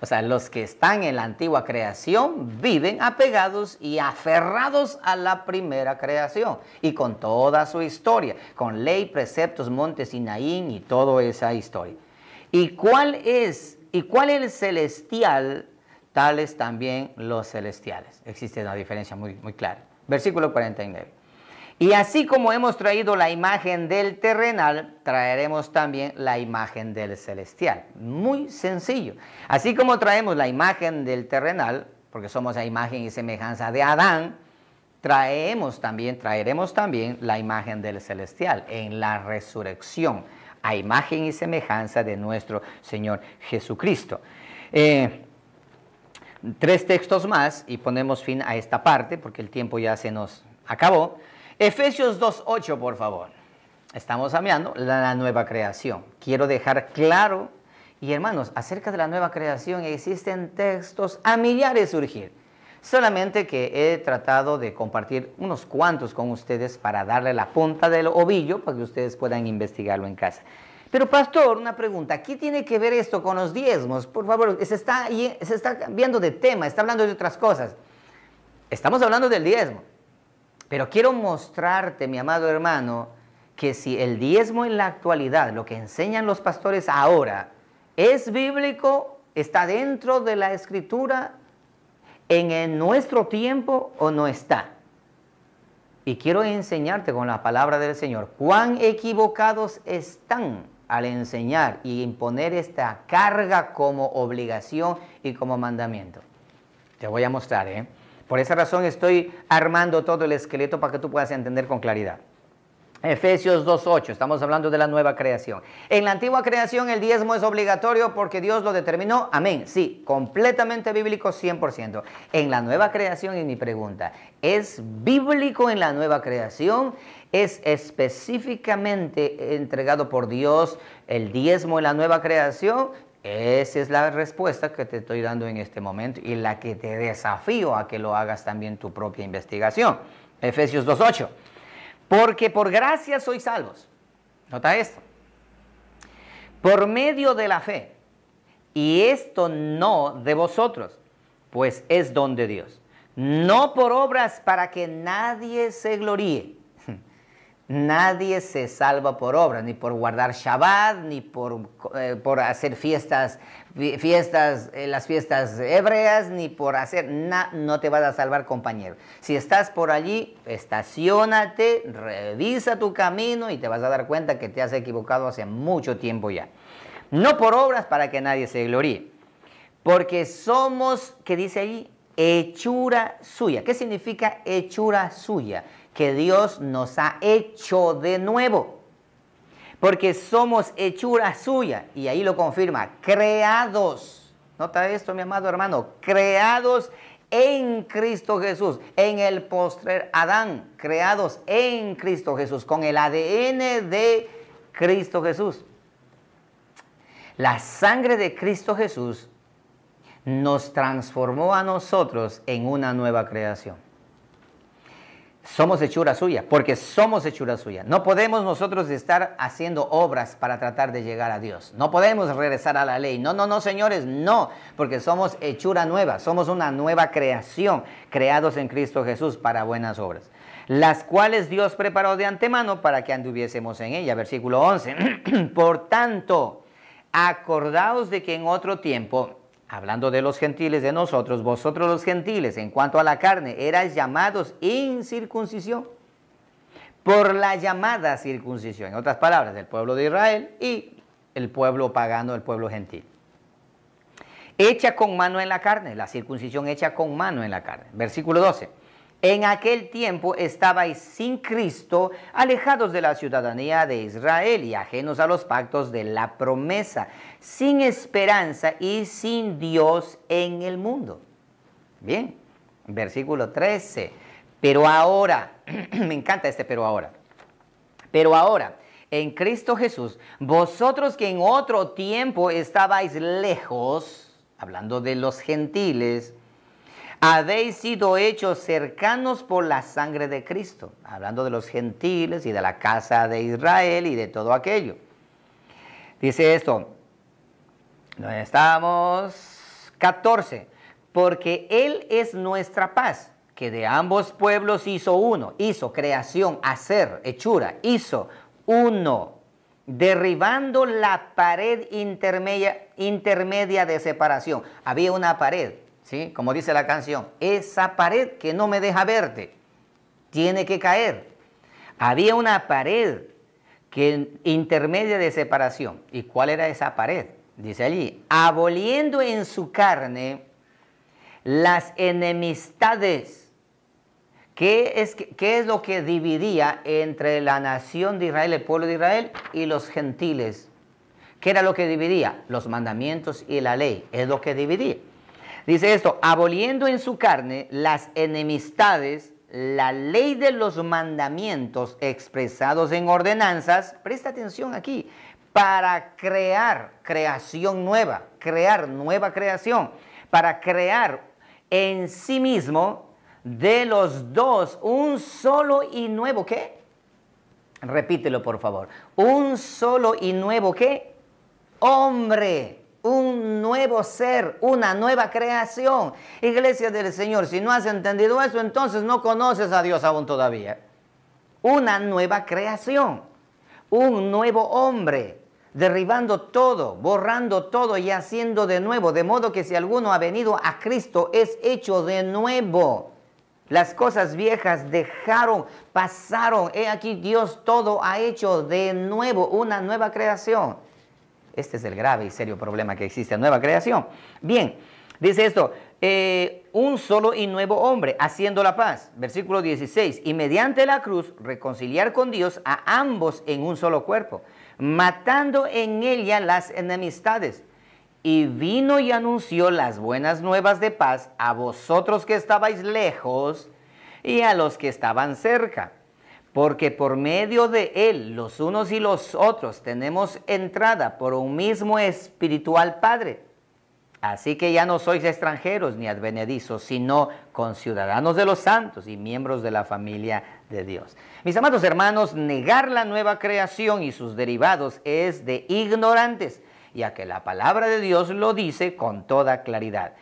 O sea, los que están en la antigua creación viven apegados y aferrados a la primera creación y con toda su historia, con ley, preceptos, monte Sinaí y toda esa historia. ¿Y cuál es el celestial? Tales también los celestiales. Existe una diferencia muy clara. Versículo 49. Y así como hemos traído la imagen del terrenal, traeremos también la imagen del celestial. Muy sencillo. Así como traemos la imagen del terrenal, porque somos la imagen y semejanza de Adán, traeremos también la imagen del celestial en la resurrección, a imagen y semejanza de nuestro Señor Jesucristo. 3 textos más y ponemos fin a esta parte, porque el tiempo ya se nos acabó. Efesios 2:8, por favor. Estamos hablando de la nueva creación. Quiero dejar claro, y hermanos, acerca de la nueva creación existen textos a millares surgir. Solamente que he tratado de compartir unos cuantos con ustedes para darle la punta del ovillo para que ustedes puedan investigarlo en casa. Pero pastor, una pregunta, ¿qué tiene que ver esto con los diezmos? Por favor, se está cambiando de tema, está hablando de otras cosas. Estamos hablando del diezmo. Pero quiero mostrarte, mi amado hermano, que si el diezmo en la actualidad, lo que enseñan los pastores ahora, es bíblico, está dentro de la Escritura, en nuestro tiempo o no está. Y quiero enseñarte con la palabra del Señor cuán equivocados están al enseñar y imponer esta carga como obligación y como mandamiento. Te voy a mostrar, Por esa razón estoy armando todo el esqueleto para que tú puedas entender con claridad. Efesios 2:8, estamos hablando de la nueva creación. En la antigua creación el diezmo es obligatorio porque Dios lo determinó. Amén. Sí, completamente bíblico, 100%. En la nueva creación, y mi pregunta, ¿es bíblico en la nueva creación? ¿Es específicamente entregado por Dios el diezmo en la nueva creación? Esa es la respuesta que te estoy dando en este momento y la que te desafío a que lo hagas también tu propia investigación. Efesios 2:8. Porque por gracia sois salvos. Nota esto. Por medio de la fe. Y esto no de vosotros, pues es don de Dios. No por obras para que nadie se gloríe. Nadie se salva por obras, ni por guardar Shabbat, ni por hacer las fiestas hebreas, ni por hacer nada. No te vas a salvar, compañero. Si estás por allí, estaciónate, revisa tu camino y te vas a dar cuenta que te has equivocado hace mucho tiempo ya. No por obras para que nadie se gloríe, porque somos, ¿qué dice allí? Hechura suya. ¿Qué significa hechura suya? Que Dios nos ha hecho de nuevo, porque somos hechura suya, y ahí lo confirma, creados, nota esto mi amado hermano, creados en Cristo Jesús, en el postrer Adán, creados en Cristo Jesús, con el ADN de Cristo Jesús. La sangre de Cristo Jesús nos transformó a nosotros en una nueva creación. Somos hechura suya, porque somos hechura suya. No podemos nosotros estar haciendo obras para tratar de llegar a Dios. No podemos regresar a la ley. No, señores, no, porque somos hechura nueva. Somos una nueva creación, creados en Cristo Jesús para buenas obras, las cuales Dios preparó de antemano para que anduviésemos en ella. Versículo 11. Por tanto, acordaos de que en otro tiempo, hablando de los gentiles, de nosotros, vosotros los gentiles, en cuanto a la carne, erais llamados incircuncisión por la llamada circuncisión. En otras palabras, el pueblo de Israel y el pueblo pagano, el pueblo gentil. Hecha con mano en la carne, la circuncisión hecha con mano en la carne. Versículo 12. En aquel tiempo estabais sin Cristo, alejados de la ciudadanía de Israel y ajenos a los pactos de la promesa, sin esperanza y sin Dios en el mundo. Bien, versículo 13. Pero ahora, me encanta este pero ahora. Pero ahora, en Cristo Jesús, vosotros que en otro tiempo estabais lejos, hablando de los gentiles, habéis sido hechos cercanos por la sangre de Cristo, hablando de los gentiles y de la casa de Israel y de todo aquello. Dice esto, ¿Dónde estamos? 14. Porque Él es nuestra paz, que de ambos pueblos hizo uno. Hizo creación, hacer, hechura. Hizo uno, derribando la pared intermedia de separación. Había una pared, ¿sí? Como dice la canción, esa pared que no me deja verte, tiene que caer. Había una pared intermedia de separación. ¿Y cuál era esa pared? Dice allí, aboliendo en su carne las enemistades. ¿Qué es lo que dividía entre la nación de Israel, el pueblo de Israel, y los gentiles? ¿Qué era lo que dividía? Los mandamientos y la ley. Es lo que dividía. Dice esto, aboliendo en su carne las enemistades, la ley de los mandamientos expresados en ordenanzas, presta atención aquí, para crear creación nueva, crear nueva creación, para crear en sí mismo de los dos un solo y nuevo, ¿qué? Repítelo por favor. Un solo y nuevo, ¿qué? Hombre. Un nuevo ser, una nueva creación. Iglesia del Señor, si no has entendido eso, entonces no conoces a Dios aún todavía. Una nueva creación, un nuevo hombre, derribando todo, borrando todo y haciendo de nuevo, de modo que si alguno ha venido a Cristo, es hecho de nuevo. Las cosas viejas dejaron, pasaron, he aquí Dios todo ha hecho de nuevo, una nueva creación. Este es el grave y serio problema que existe en nueva creación. Bien, dice esto, un solo y nuevo hombre, haciendo la paz. Versículo 16, y mediante la cruz reconciliar con Dios a ambos en un solo cuerpo, matando en ella las enemistades. Y vino y anunció las buenas nuevas de paz a vosotros que estabais lejos y a los que estaban cerca. Porque por medio de Él, los unos y los otros, tenemos entrada por un mismo espiritual Padre. Así que ya no sois extranjeros ni advenedizos, sino conciudadanos de los santos y miembros de la familia de Dios. Mis amados hermanos, negar la nueva creación y sus derivados es de ignorantes, ya que la palabra de Dios lo dice con toda claridad.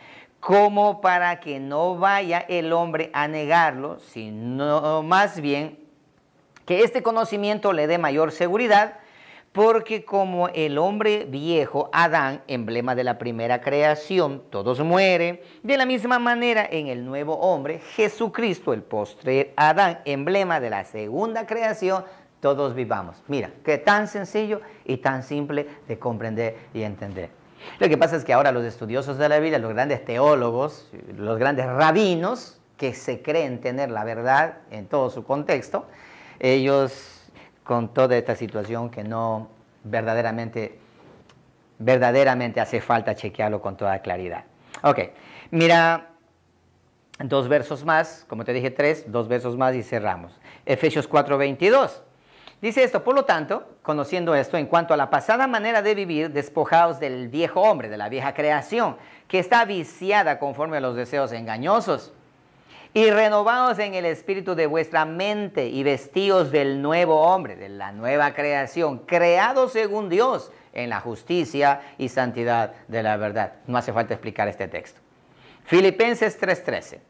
Como para que no vaya el hombre a negarlo, sino más bien que este conocimiento le dé mayor seguridad, porque como el hombre viejo, Adán, emblema de la primera creación, todos mueren, de la misma manera en el nuevo hombre, Jesucristo, el postrer Adán, emblema de la segunda creación, todos vivamos. Mira, que tan sencillo y tan simple de comprender y entender. Lo que pasa es que ahora los estudiosos de la Biblia, los grandes teólogos, los grandes rabinos, que se creen tener la verdad en todo su contexto, ellos con toda esta situación que no verdaderamente hace falta chequearlo con toda claridad. Ok, mira, 2 versos más, como te dije 3, 2 versos más y cerramos. Efesios 4:22. Dice esto, por lo tanto, conociendo esto, en cuanto a la pasada manera de vivir, despojaos del viejo hombre, de la vieja creación, que está viciada conforme a los deseos engañosos, y renovaos en el espíritu de vuestra mente y vestíos del nuevo hombre, de la nueva creación, creado según Dios en la justicia y santidad de la verdad. No hace falta explicar este texto. Filipenses 3:13.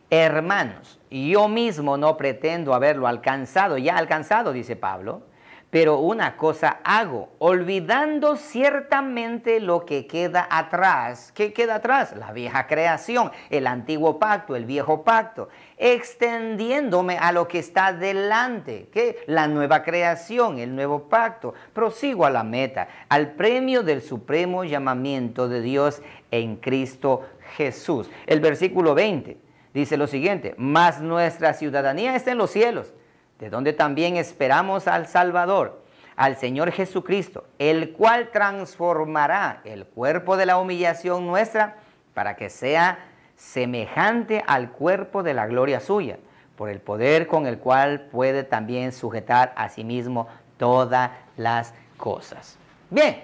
Hermanos, yo mismo no pretendo haberlo alcanzado, ya alcanzado, dice Pablo, pero una cosa hago, olvidando ciertamente lo que queda atrás. ¿Qué queda atrás? La vieja creación, el antiguo pacto, el viejo pacto, extendiéndome a lo que está delante, ¿qué? La nueva creación, el nuevo pacto. Prosigo a la meta, al premio del supremo llamamiento de Dios en Cristo Jesús. El versículo 20 dice lo siguiente, mas nuestra ciudadanía está en los cielos, de donde también esperamos al Salvador, al Señor Jesucristo, el cual transformará el cuerpo de la humillación nuestra para que sea semejante al cuerpo de la gloria suya, por el poder con el cual puede también sujetar a sí mismo todas las cosas. Bien,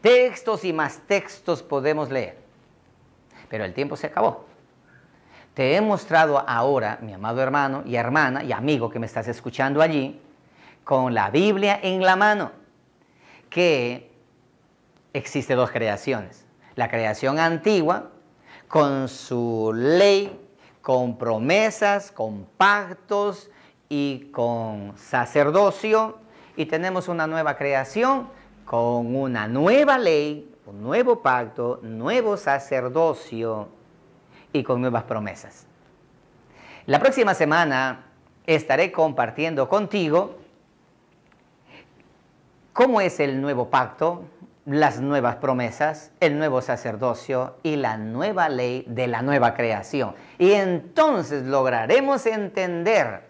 textos y más textos podemos leer, pero el tiempo se acabó. Te he mostrado ahora, mi amado hermano y hermana y amigo que me estás escuchando allí, con la Biblia en la mano, que existe dos creaciones. La creación antigua, con su ley, con promesas, con pactos y con sacerdocio. Y tenemos una nueva creación con una nueva ley, un nuevo pacto, nuevo sacerdocio y con nuevas promesas. La próxima semana estaré compartiendo contigo cómo es el nuevo pacto, las nuevas promesas, el nuevo sacerdocio y la nueva ley de la nueva creación. Y entonces lograremos entender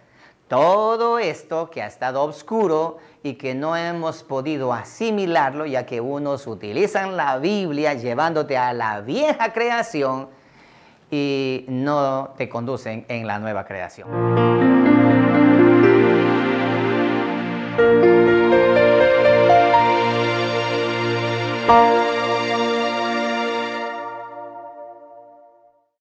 todo esto que ha estado oscuro y que no hemos podido asimilarlo, ya que unos utilizan la Biblia llevándote a la vieja creación y no te conducen en la nueva creación.